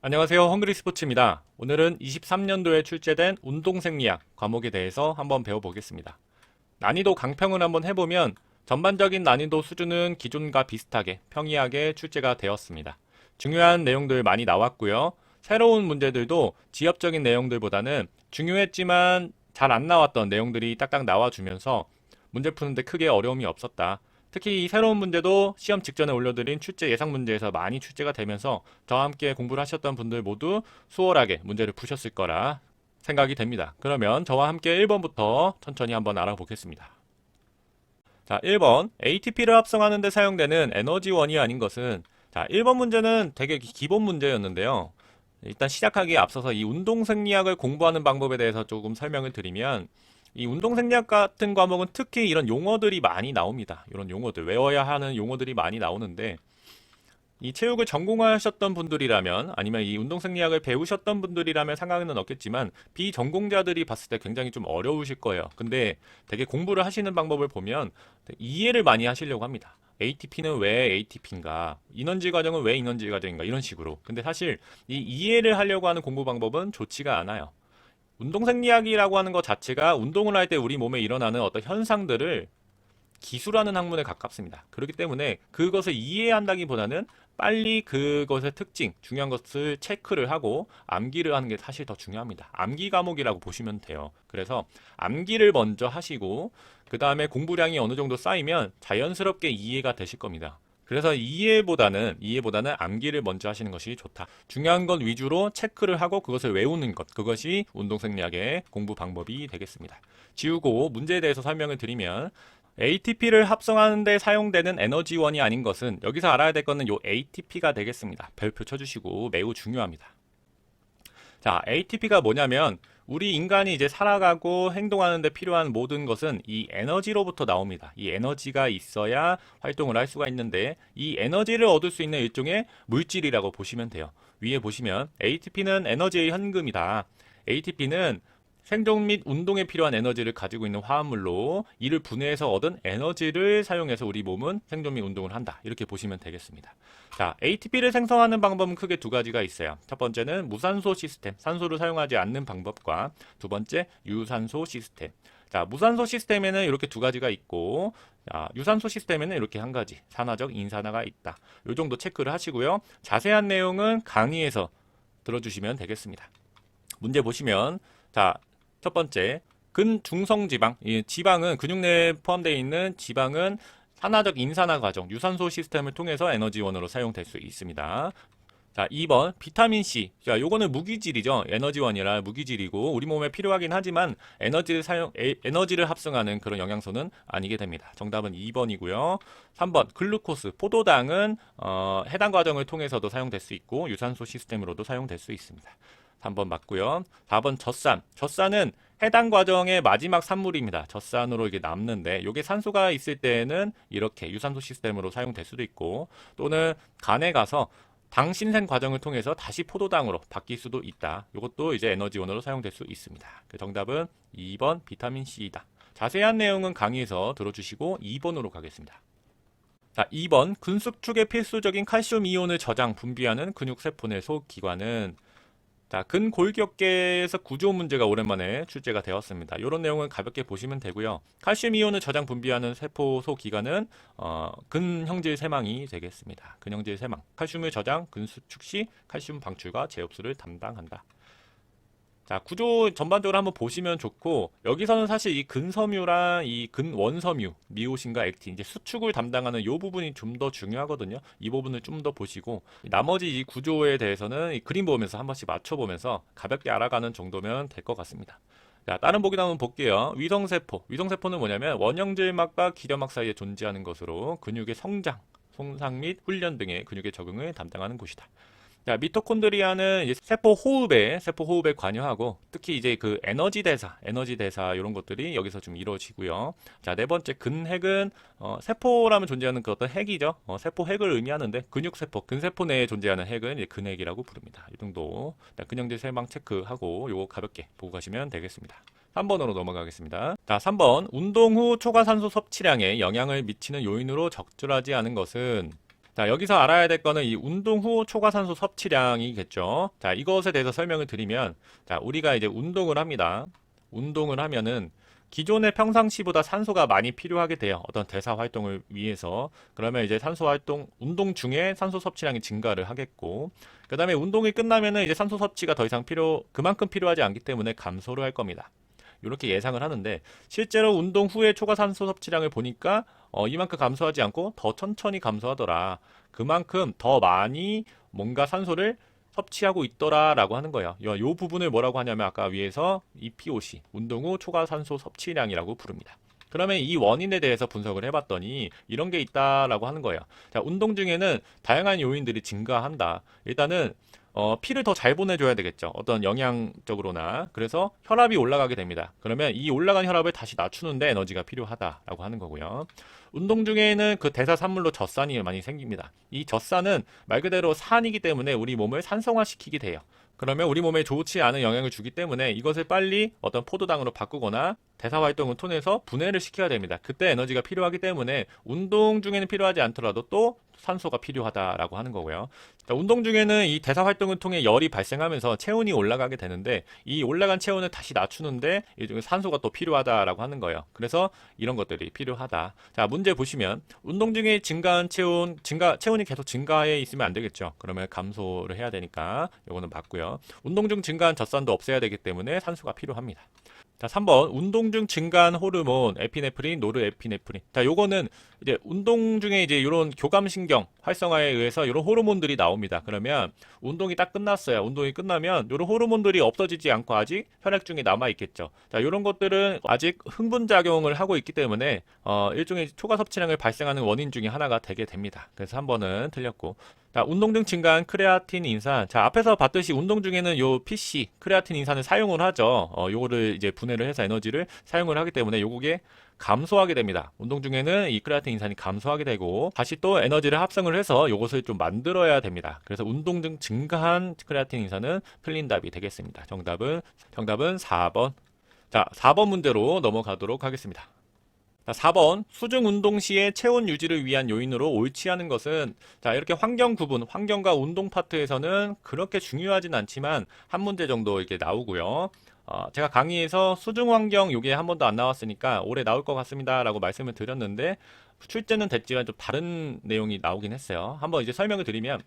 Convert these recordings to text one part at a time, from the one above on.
안녕하세요. 헝그리 스포츠입니다. 오늘은 23년도에 출제된 운동생리학 과목에 대해서 한번 배워보겠습니다. 난이도 강평을 한번 해보면 전반적인 난이도 수준은 기존과 비슷하게 평이하게 출제가 되었습니다. 중요한 내용들 많이 나왔고요. 새로운 문제들도 지엽적인 내용들보다는 중요했지만 잘 안 나왔던 내용들이 딱딱 나와주면서 문제 푸는데 크게 어려움이 없었다. 특히 이 새로운 문제도 시험 직전에 올려드린 출제 예상 문제에서 많이 출제가 되면서 저와 함께 공부를 하셨던 분들 모두 수월하게 문제를 푸셨을 거라 생각이 됩니다. 그러면 저와 함께 1번부터 천천히 한번 알아보겠습니다. 자, 1번. ATP를 합성하는 데 사용되는 에너지원이 아닌 것은, 자, 1번 문제는 되게 기본 문제였는데요. 일단 시작하기에 앞서서 이 운동생리학을 공부하는 방법에 대해서 조금 설명을 드리면, 이 운동생리학 같은 과목은 특히 이런 용어들이 많이 나옵니다. 이런 용어들, 외워야 하는 용어들이 많이 나오는데, 이 체육을 전공하셨던 분들이라면, 아니면 이 운동생리학을 배우셨던 분들이라면 상관은 없겠지만, 비전공자들이 봤을 때 굉장히 좀 어려우실 거예요. 근데 되게 공부를 하시는 방법을 보면 이해를 많이 하시려고 합니다. ATP는 왜 ATP인가? 인원질 과정은 왜 인원질 과정인가? 이런 식으로. 근데 사실 이 이해를 하려고 하는 공부 방법은 좋지가 않아요. 운동생리학이라고 하는 것 자체가 운동을 할 때 우리 몸에 일어나는 어떤 현상들을 기술하는 학문에 가깝습니다. 그렇기 때문에 그것을 이해한다기보다는 빨리 그것의 특징, 중요한 것을 체크를 하고 암기를 하는 게 사실 더 중요합니다. 암기 과목이라고 보시면 돼요. 그래서 암기를 먼저 하시고 그 다음에 공부량이 어느 정도 쌓이면 자연스럽게 이해가 되실 겁니다. 그래서 이해보다는 암기를 먼저 하시는 것이 좋다. 중요한 것 위주로 체크를 하고 그것을 외우는 것, 그것이 운동생리학의 공부 방법이 되겠습니다. 지우고 문제에 대해서 설명을 드리면 ATP를 합성하는 데 사용되는 에너지원이 아닌 것은, 여기서 알아야 될 것은 요 ATP가 되겠습니다. 별표 쳐주시고 매우 중요합니다. 자, ATP가 뭐냐면 우리 인간이 이제 살아가고 행동하는 데 필요한 모든 것은 이 에너지로부터 나옵니다. 이 에너지가 있어야 활동을 할 수가 있는데 이 에너지를 얻을 수 있는 일종의 물질이라고 보시면 돼요. 위에 보시면 ATP는 에너지의 현금이다. ATP는 생존 및 운동에 필요한 에너지를 가지고 있는 화합물로 이를 분해해서 얻은 에너지를 사용해서 우리 몸은 생존 및 운동을 한다. 이렇게 보시면 되겠습니다. 자, ATP를 생성하는 방법은 크게 두 가지가 있어요. 첫 번째는 무산소 시스템, 산소를 사용하지 않는 방법과 두 번째 유산소 시스템. 자, 무산소 시스템에는 이렇게 두 가지가 있고, 자, 유산소 시스템에는 이렇게 한 가지, 산화적 인산화가 있다. 이 정도 체크를 하시고요. 자세한 내용은 강의에서 들어주시면 되겠습니다. 문제 보시면, 자, 첫 번째, 근중성지방. 이 지방은 근육 내에 포함되어 있는 지방은 산화적 인산화 과정, 유산소 시스템을 통해서 에너지원으로 사용될 수 있습니다. 자, 2번 비타민C. 자, 요거는 무기질이죠. 에너지원이라 무기질이고 우리 몸에 필요하긴 하지만 에너지를 합성하는 그런 영양소는 아니게 됩니다. 정답은 2번이고요. 3번 글루코스. 포도당은 해당 과정을 통해서도 사용될 수 있고 유산소 시스템으로도 사용될 수 있습니다. 3번 맞고요. 4번 젖산. 젖산은 해당 과정의 마지막 산물입니다. 젖산으로 이게 남는데 이게 산소가 있을 때는 이렇게 유산소 시스템으로 사용될 수도 있고 또는 간에 가서 당 신생 과정을 통해서 다시 포도당으로 바뀔 수도 있다. 이것도 이제 에너지원으로 사용될 수 있습니다. 그 정답은 2번 비타민 C이다. 자세한 내용은 강의에서 들어주시고 2번으로 가겠습니다. 자, 2번 근수축에 필수적인 칼슘 이온을 저장 분비하는 근육세포 내 소기관은, 자, 근골격계에서 구조 문제가 오랜만에 출제가 되었습니다. 이런 내용은 가볍게 보시면 되고요. 칼슘 이온을 저장 분비하는 세포 소기관은 근형질 세망이 되겠습니다. 근형질 세망. 칼슘을 저장, 근수축 시 칼슘 방출과 재흡수를 담당한다. 자, 구조 전반적으로 한번 보시면 좋고, 여기서는 사실 이 근섬유랑 이 근원섬유, 미오신과 액틴, 이제 수축을 담당하는 이 부분이 좀 더 중요하거든요. 이 부분을 좀 더 보시고, 나머지 이 구조에 대해서는 이 그림 보면서 한 번씩 맞춰보면서 가볍게 알아가는 정도면 될 것 같습니다. 자, 다른 보기도 한번 볼게요. 위성세포. 위성세포는 뭐냐면 원형질막과 기려막 사이에 존재하는 것으로 근육의 성장, 손상 및 훈련 등의 근육의 적응을 담당하는 곳이다. 자, 미토콘드리아는 이제 세포 호흡에 관여하고 특히 이제 그 에너지 대사 이런 것들이 여기서 좀 이루어지고요. 자, 네 번째 근핵은 세포라면 존재하는 그 어떤 핵이죠. 세포 핵을 의미하는데 근육세포, 근세포 내에 존재하는 핵은 이제 근핵이라고 부릅니다. 이 정도 근형질 세망 체크하고 요거 가볍게 보고 가시면 되겠습니다. 3번으로 넘어가겠습니다. 자, 3번 운동 후 초과산소 섭취량에 영향을 미치는 요인으로 적절하지 않은 것은, 자, 여기서 알아야 될 거는 이 운동 후 초과산소 섭취량이겠죠. 자, 이것에 대해서 설명을 드리면, 자, 우리가 이제 운동을 합니다. 운동을 하면은 기존의 평상시보다 산소가 많이 필요하게 돼요. 어떤 대사 활동을 위해서. 그러면 이제 산소 활동, 운동 중에 산소 섭취량이 증가를 하겠고, 그 다음에 운동이 끝나면은 이제 산소 섭취가 더 이상 그만큼 필요하지 않기 때문에 감소를 할 겁니다. 이렇게 예상을 하는데, 실제로 운동 후에 초과 산소 섭취량을 보니까 이만큼 감소하지 않고 더 천천히 감소하더라. 그만큼 더 많이 뭔가 산소를 섭취하고 있더라라고 하는 거예요. 요 부분을 뭐라고 하냐면 아까 위에서 EPOC, 운동 후 초과 산소 섭취량이라고 부릅니다. 그러면 이 원인에 대해서 분석을 해봤더니 이런 게 있다라고 하는 거예요. 자, 운동 중에는 다양한 요인들이 증가한다. 일단은 피를 더 잘 보내줘야 되겠죠. 어떤 영양적으로나. 그래서 혈압이 올라가게 됩니다. 그러면 이 올라간 혈압을 다시 낮추는데 에너지가 필요하다라고 하는 거고요. 운동 중에는 그 대사산물로 젖산이 많이 생깁니다. 이 젖산은 말 그대로 산이기 때문에 우리 몸을 산성화시키게 돼요. 그러면 우리 몸에 좋지 않은 영향을 주기 때문에 이것을 빨리 어떤 포도당으로 바꾸거나 대사 활동을 통해서 분해를 시켜야 됩니다. 그때 에너지가 필요하기 때문에 운동 중에는 필요하지 않더라도 또 산소가 필요하다라고 하는 거고요. 자, 운동 중에는 이 대사 활동을 통해 열이 발생하면서 체온이 올라가게 되는데 이 올라간 체온을 다시 낮추는데 일종의 산소가 또 필요하다라고 하는 거예요. 그래서 이런 것들이 필요하다. 자, 문제 보시면 운동 중에 증가한 체온이 계속 증가해 있으면 안 되겠죠. 그러면 감소를 해야 되니까 이거는 맞고요. 운동 중 증가한 젖산도 없애야 되기 때문에 산소가 필요합니다. 자, 3번 운동 중 증가한 호르몬 에피네프린, 노르에피네프린. 자, 요거는 이제 운동 중에 이제 이런 교감신경 활성화에 의해서 이런 호르몬들이 나옵니다. 그러면 운동이 딱 끝났어요. 운동이 끝나면 이런 호르몬들이 없어지지 않고 아직 혈액 중에 남아 있겠죠. 자, 이런 것들은 아직 흥분 작용을 하고 있기 때문에 일종의 초과 섭취량을 발생하는 원인 중에 하나가 되게 됩니다. 그래서 3번은 틀렸고. 자, 운동 중 증가한 크레아틴 인산. 자, 앞에서 봤듯이 운동 중에는 요 PC, 크레아틴 인산을 사용을 하죠. 요거를 이제 분해를 해서 에너지를 사용을 하기 때문에 요게 감소하게 됩니다. 운동 중에는 이 크레아틴 인산이 감소하게 되고 다시 또 에너지를 합성을 해서 요것을 좀 만들어야 됩니다. 그래서 운동 중 증가한 크레아틴 인산은 틀린 답이 되겠습니다. 정답은 4번. 자, 4번 문제로 넘어가도록 하겠습니다. 4번 수중 운동 시에 체온 유지를 위한 요인으로 옳지 않은 것은 자 이렇게 환경 구분, 환경과 운동 파트에서는 그렇게 중요하진 않지만 한 문제 정도 이렇게 나오고요. 제가 강의에서 수중 환경 요게 한 번도 안 나왔으니까 올해 나올 것 같습니다 라고 말씀을 드렸는데 출제는 됐지만 좀 다른 내용이 나오긴 했어요. 한번 이제 설명을 드리면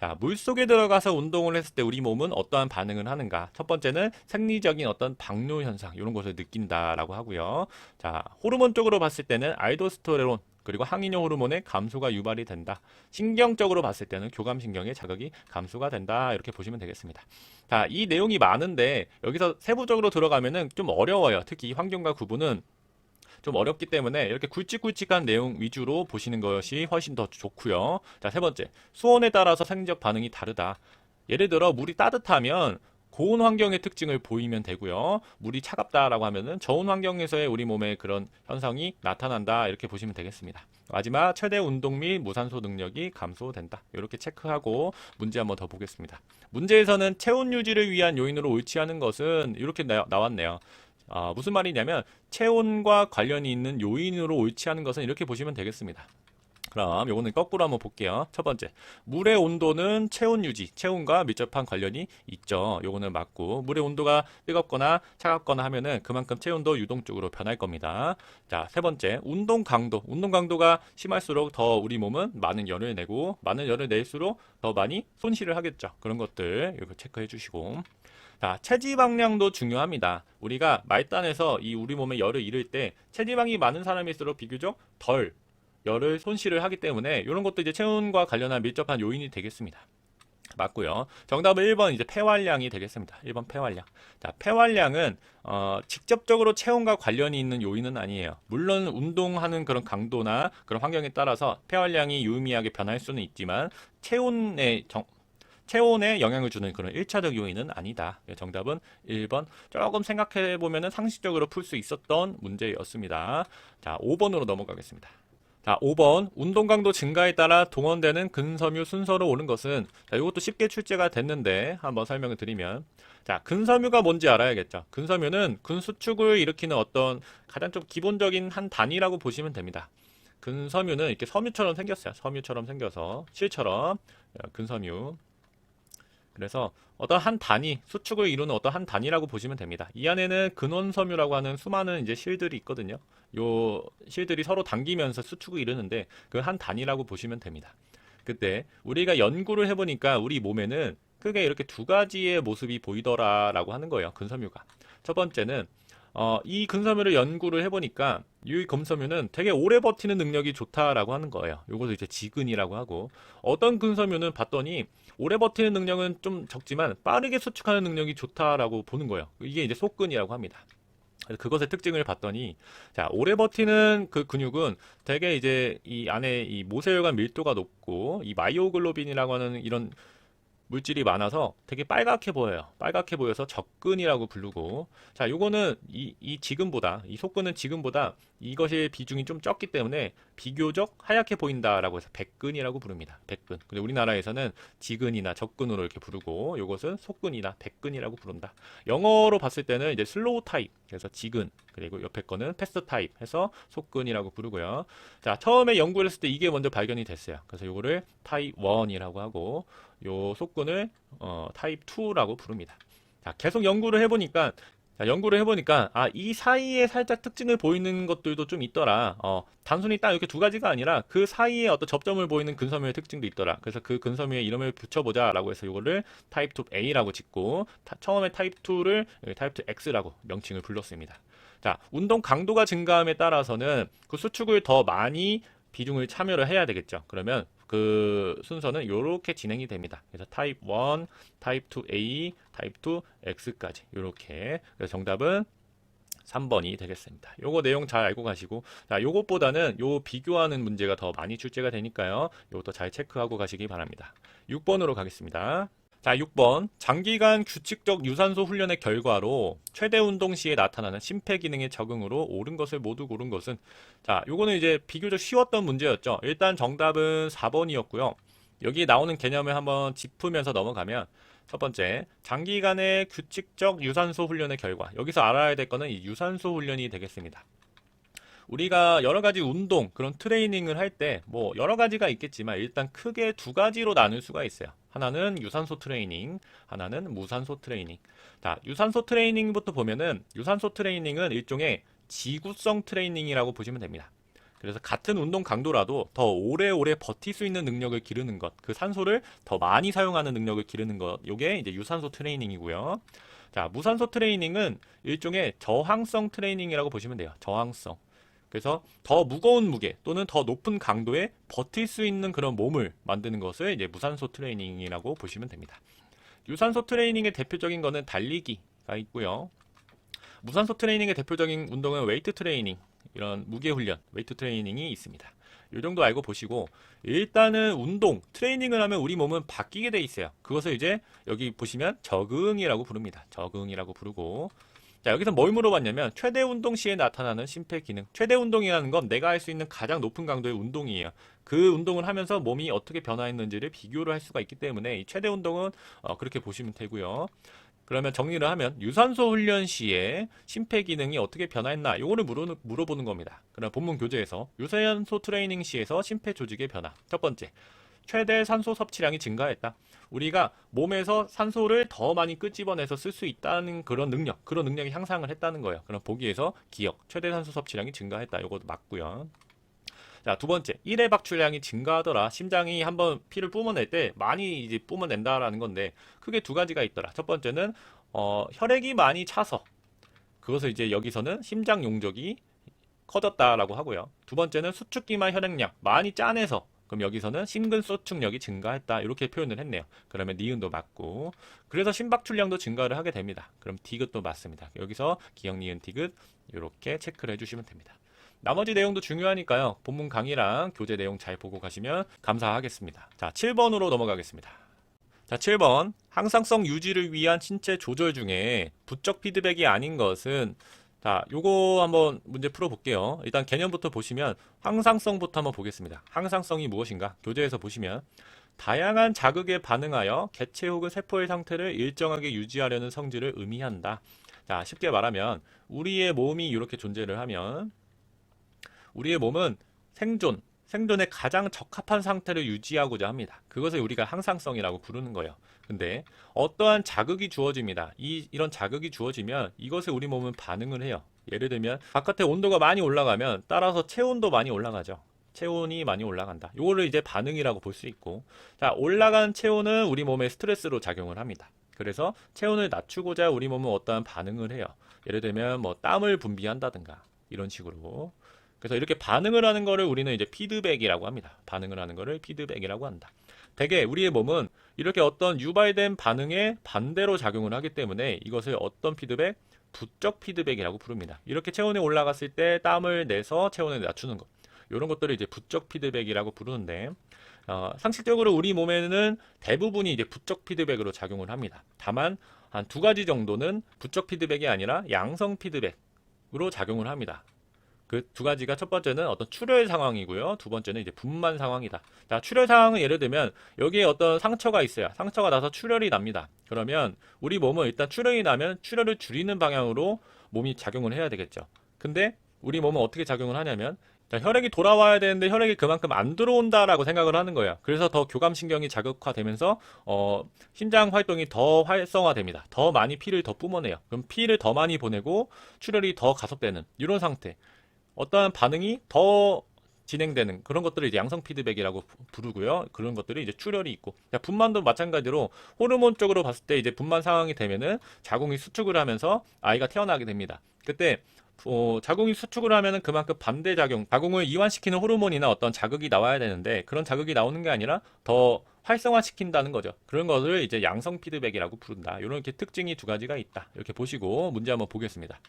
자, 물속에 들어가서 운동을 했을 때 우리 몸은 어떠한 반응을 하는가? 첫 번째는 생리적인 어떤 방뇨 현상, 이런 것을 느낀다라고 하고요. 자, 호르몬 쪽으로 봤을 때는 알도스테론, 그리고 항이뇨 호르몬의 감소가 유발이 된다. 신경적으로 봤을 때는 교감신경의 자극이 감소가 된다. 이렇게 보시면 되겠습니다. 자, 이 내용이 많은데 여기서 세부적으로 들어가면은 좀 어려워요. 특히 이 환경과 구분은 좀 어렵기 때문에 이렇게 굵직굵직한 내용 위주로 보시는 것이 훨씬 더 좋고요. 자, 세 번째, 수온에 따라서 생리적 반응이 다르다. 예를 들어 물이 따뜻하면 고온 환경의 특징을 보이면 되고요. 물이 차갑다라고 하면은 저온 환경에서의 우리 몸의 그런 현상이 나타난다. 이렇게 보시면 되겠습니다. 마지막, 최대 운동 및 무산소 능력이 감소된다. 이렇게 체크하고 문제 한번 더 보겠습니다. 문제에서는 체온 유지를 위한 요인으로 옳지 않은 것은 이렇게 나왔네요. 무슨 말이냐면 체온과 관련이 있는 요인으로 옳지 않은 것은 이렇게 보시면 되겠습니다. 그럼 요거는 거꾸로 한번 볼게요. 첫 번째, 물의 온도는 체온 유지, 체온과 밀접한 관련이 있죠. 요거는 맞고, 물의 온도가 뜨겁거나 차갑거나 하면은 그만큼 체온도 유동적으로 변할 겁니다. 자, 세 번째, 운동 강도가 심할수록 더 우리 몸은 많은 열을 내고, 많은 열을 낼수록 더 많이 손실을 하겠죠. 그런 것들 이거 체크해 주시고. 자, 체지방량도 중요합니다. 우리가 말단에서 이 우리 몸에 열을 잃을 때 체지방이 많은 사람일수록 비교적 덜 열을 손실을 하기 때문에 이런 것도 이제 체온과 관련한 밀접한 요인이 되겠습니다. 맞고요. 정답은 1번 이제 폐활량이 되겠습니다. 1번 폐활량. 자, 폐활량은 직접적으로 체온과 관련이 있는 요인은 아니에요. 물론 운동하는 그런 강도나 그런 환경에 따라서 폐활량이 유의미하게 변할 수는 있지만 체온에 영향을 주는 그런 1차적 요인은 아니다. 정답은 1번. 조금 생각해보면 상식적으로 풀 수 있었던 문제였습니다. 자, 5번으로 넘어가겠습니다. 자, 5번. 운동 강도 증가에 따라 동원되는 근섬유 순서로 오른 것은 자, 이것도 쉽게 출제가 됐는데 한번 설명을 드리면 자, 근섬유가 뭔지 알아야겠죠. 근섬유는 근수축을 일으키는 어떤 가장 좀 기본적인 한 단위라고 보시면 됩니다. 근섬유는 이렇게 섬유처럼 생겼어요. 섬유처럼 생겨서 실처럼 근섬유. 그래서 어떤 한 단위, 수축을 이루는 어떤 한 단위라고 보시면 됩니다. 이 안에는 근원섬유라고 하는 수많은 이제 실들이 있거든요. 요 실들이 서로 당기면서 수축을 이루는데 그 한 단위라고 보시면 됩니다. 그때 우리가 연구를 해보니까 우리 몸에는 크게 이렇게 두 가지의 모습이 보이더라라고 하는 거예요. 근섬유가. 첫 번째는 이 근섬유를 연구를 해보니까 이 근섬유는 되게 오래 버티는 능력이 좋다라고 하는 거예요. 요것을 이제 지근이라고 하고, 어떤 근섬유는 봤더니 오래 버티는 능력은 좀 적지만 빠르게 수축하는 능력이 좋다라고 보는 거예요. 이게 이제 속근이라고 합니다. 그래서 그것의 특징을 봤더니, 자, 오래 버티는 그 근육은 되게 이제 이 안에 이 모세혈관 밀도가 높고 이 마이오글로빈이라고 하는 이런 물질이 많아서 되게 빨갛게 보여요. 빨갛게 보여서 적근이라고 부르고, 자, 요거는 이 지금보다, 이 속근은 지금보다 이것의 비중이 좀 적기 때문에 비교적 하얗게 보인다라고 해서 백근이라고 부릅니다. 백근. 근데 우리나라에서는 지근이나 적근으로 이렇게 부르고, 요것은 속근이나 백근이라고 부른다. 영어로 봤을 때는 이제 슬로우 타입, 그래서 지근, 그리고 옆에 거는 패스트 타입 해서 속근이라고 부르고요. 자, 처음에 연구를 했을 때 이게 먼저 발견이 됐어요. 그래서 요거를 타입 1이라고 하고, 요 속근을 타입 2라고 부릅니다. 자, 계속 연구를 해보니까 이 사이에 살짝 특징을 보이는 것들도 좀 있더라. 단순히 딱 이렇게 두 가지가 아니라 그 사이에 어떤 접점을 보이는 근섬유의 특징도 있더라. 그래서 그 근섬유의 이름을 붙여보자라고 해서 이거를 타입 2A라고 짓고, 처음에 타입 2를 타입 2 X라고 명칭을 불렀습니다. 자, 운동 강도가 증가함에 따라서는 그 수축을 더 많이 비중을 참여를 해야 되겠죠. 그러면 그 순서는 이렇게 진행이 됩니다. 그래서 타입 1, 타입 2A, 타입 2 X까지 이렇게. 그래서 정답은 3번이 되겠습니다. 요거 내용 잘 알고 가시고, 자, 요것보다는 요 비교하는 문제가 더 많이 출제가 되니까요. 요것도 잘 체크하고 가시기 바랍니다. 6번으로 가겠습니다. 자, 6번. 장기간 규칙적 유산소 훈련의 결과로 최대 운동 시에 나타나는 심폐기능의 적응으로 옳은 것을 모두 고른 것은, 자, 요거는 이제 비교적 쉬웠던 문제였죠. 일단 정답은 4번이었고요. 여기 나오는 개념을 한번 짚으면서 넘어가면, 첫 번째, 장기간의 규칙적 유산소 훈련의 결과. 여기서 알아야 될 거는 이 유산소 훈련이 되겠습니다. 우리가 여러 가지 운동, 그런 트레이닝을 할 때 뭐 여러 가지가 있겠지만 일단 크게 두 가지로 나눌 수가 있어요. 하나는 유산소 트레이닝, 하나는 무산소 트레이닝. 자, 유산소 트레이닝부터 보면은 유산소 트레이닝은 일종의 지구성 트레이닝이라고 보시면 됩니다. 그래서 같은 운동 강도라도 더 오래오래 버틸 수 있는 능력을 기르는 것, 그 산소를 더 많이 사용하는 능력을 기르는 것, 요게 이제 유산소 트레이닝이고요. 자, 무산소 트레이닝은 일종의 저항성 트레이닝이라고 보시면 돼요. 저항성. 그래서 더 무거운 무게 또는 더 높은 강도에 버틸 수 있는 그런 몸을 만드는 것을 이제 무산소 트레이닝이라고 보시면 됩니다. 유산소 트레이닝의 대표적인 거는 달리기가 있고요. 무산소 트레이닝의 대표적인 운동은 웨이트 트레이닝, 이런 무게 훈련, 웨이트 트레이닝이 있습니다. 이 정도 알고 보시고, 일단은 운동, 트레이닝을 하면 우리 몸은 바뀌게 돼 있어요. 그것을 이제 여기 보시면 적응이라고 부릅니다. 적응이라고 부르고, 자, 여기서 뭘 물어봤냐면 최대 운동 시에 나타나는 심폐기능. 최대 운동이라는 건 내가 할 수 있는 가장 높은 강도의 운동이에요. 그 운동을 하면서 몸이 어떻게 변화했는지를 비교를 할 수가 있기 때문에 이 최대 운동은 그렇게 보시면 되고요. 그러면 정리를 하면 유산소 훈련 시에 심폐기능이 어떻게 변화했나, 요거를 물어보는 겁니다. 그럼 본문 교재에서 유산소 트레이닝 시에서 심폐조직의 변화. 첫 번째, 최대 산소 섭취량이 증가했다. 우리가 몸에서 산소를 더 많이 끄집어내서 쓸 수 있다는 그런 능력이 향상을 했다는 거예요. 그럼 보기에서 기억, 최대 산소 섭취량이 증가했다. 요것도 맞고요. 자, 두 번째, 1회 박출량이 증가하더라. 심장이 한번 피를 뿜어낼 때 많이 이제 뿜어낸다라는 건데, 크게 두 가지가 있더라. 첫 번째는 혈액이 많이 차서, 그것을 이제 여기서는 심장 용적이 커졌다라고 하고요. 두 번째는 수축기만 혈액량 많이 짜내서, 그럼 여기서는 심근소축력이 증가했다, 이렇게 표현을 했네요. 그러면 니은도 맞고, 그래서 심박출량도 증가를 하게 됩니다. 그럼 디귿도 맞습니다. 여기서 기억, 니은, 디귿 이렇게 체크를 해주시면 됩니다. 나머지 내용도 중요하니까요. 본문 강의랑 교재 내용 잘 보고 가시면 감사하겠습니다. 자, 7번으로 넘어가겠습니다. 자, 7번. 항상성 유지를 위한 신체 조절 중에 부적 피드백이 아닌 것은, 자, 요거 한번 문제 풀어볼게요. 일단 개념부터 보시면 항상성부터 한번 보겠습니다. 항상성이 무엇인가? 교재에서 보시면 다양한 자극에 반응하여 개체 혹은 세포의 상태를 일정하게 유지하려는 성질을 의미한다. 자, 쉽게 말하면 우리의 몸이 이렇게 존재를 하면 우리의 몸은 생존에 가장 적합한 상태를 유지하고자 합니다. 그것을 우리가 항상성이라고 부르는 거예요. 근데 어떠한 자극이 주어집니다. 이런 자극이 주어지면 이것을 우리 몸은 반응을 해요. 예를 들면 바깥의 온도가 많이 올라가면 따라서 체온도 많이 올라가죠. 체온이 많이 올라간다. 이거를 이제 반응이라고 볼 수 있고, 자, 올라간 체온은 우리 몸에 스트레스로 작용을 합니다. 그래서 체온을 낮추고자 우리 몸은 어떠한 반응을 해요. 예를 들면 뭐 땀을 분비한다든가 이런 식으로. 그래서 이렇게 반응을 하는 거를 우리는 이제 피드백이라고 합니다. 반응을 하는 거를 피드백이라고 한다. 대개 우리의 몸은 이렇게 어떤 유발된 반응에 반대로 작용을 하기 때문에 이것을 어떤 피드백? 부적 피드백이라고 부릅니다. 이렇게 체온이 올라갔을 때 땀을 내서 체온을 낮추는 것. 이런 것들을 이제 부적 피드백이라고 부르는데, 상식적으로 우리 몸에는 대부분이 이제 부적 피드백으로 작용을 합니다. 다만 한 두 가지 정도는 부적 피드백이 아니라 양성 피드백으로 작용을 합니다. 그 두 가지가 첫 번째는 어떤 출혈 상황이고요. 두 번째는 이제 분만 상황이다. 자, 출혈 상황은 예를 들면 여기에 어떤 상처가 있어요. 상처가 나서 출혈이 납니다. 그러면 우리 몸은 일단 출혈이 나면 출혈을 줄이는 방향으로 몸이 작용을 해야 되겠죠. 근데 우리 몸은 어떻게 작용을 하냐면, 자, 혈액이 돌아와야 되는데 혈액이 그만큼 안 들어온다라고 생각을 하는 거예요. 그래서 더 교감신경이 자극화되면서 심장 활동이 더 활성화됩니다. 더 많이 피를 더 뿜어내요. 그럼 피를 더 많이 보내고 출혈이 더 가속되는 이런 상태. 어떠한 반응이 더 진행되는 그런 것들을 이제 양성 피드백이라고 부르고요. 그런 것들이 이제 출혈이 있고, 자, 분만도 마찬가지로 호르몬적으로 봤을 때 이제 분만 상황이 되면은 자궁이 수축을 하면서 아이가 태어나게 됩니다. 그때 자궁이 수축을 하면은 그만큼 반대작용, 자궁을 이완시키는 호르몬이나 어떤 자극이 나와야 되는데 그런 자극이 나오는 게 아니라 더 활성화시킨다는 거죠. 그런 것을 이제 양성 피드백이라고 부른다. 이런 게 특징이 두 가지가 있다. 이렇게 보시고 문제 한번 보겠습니다.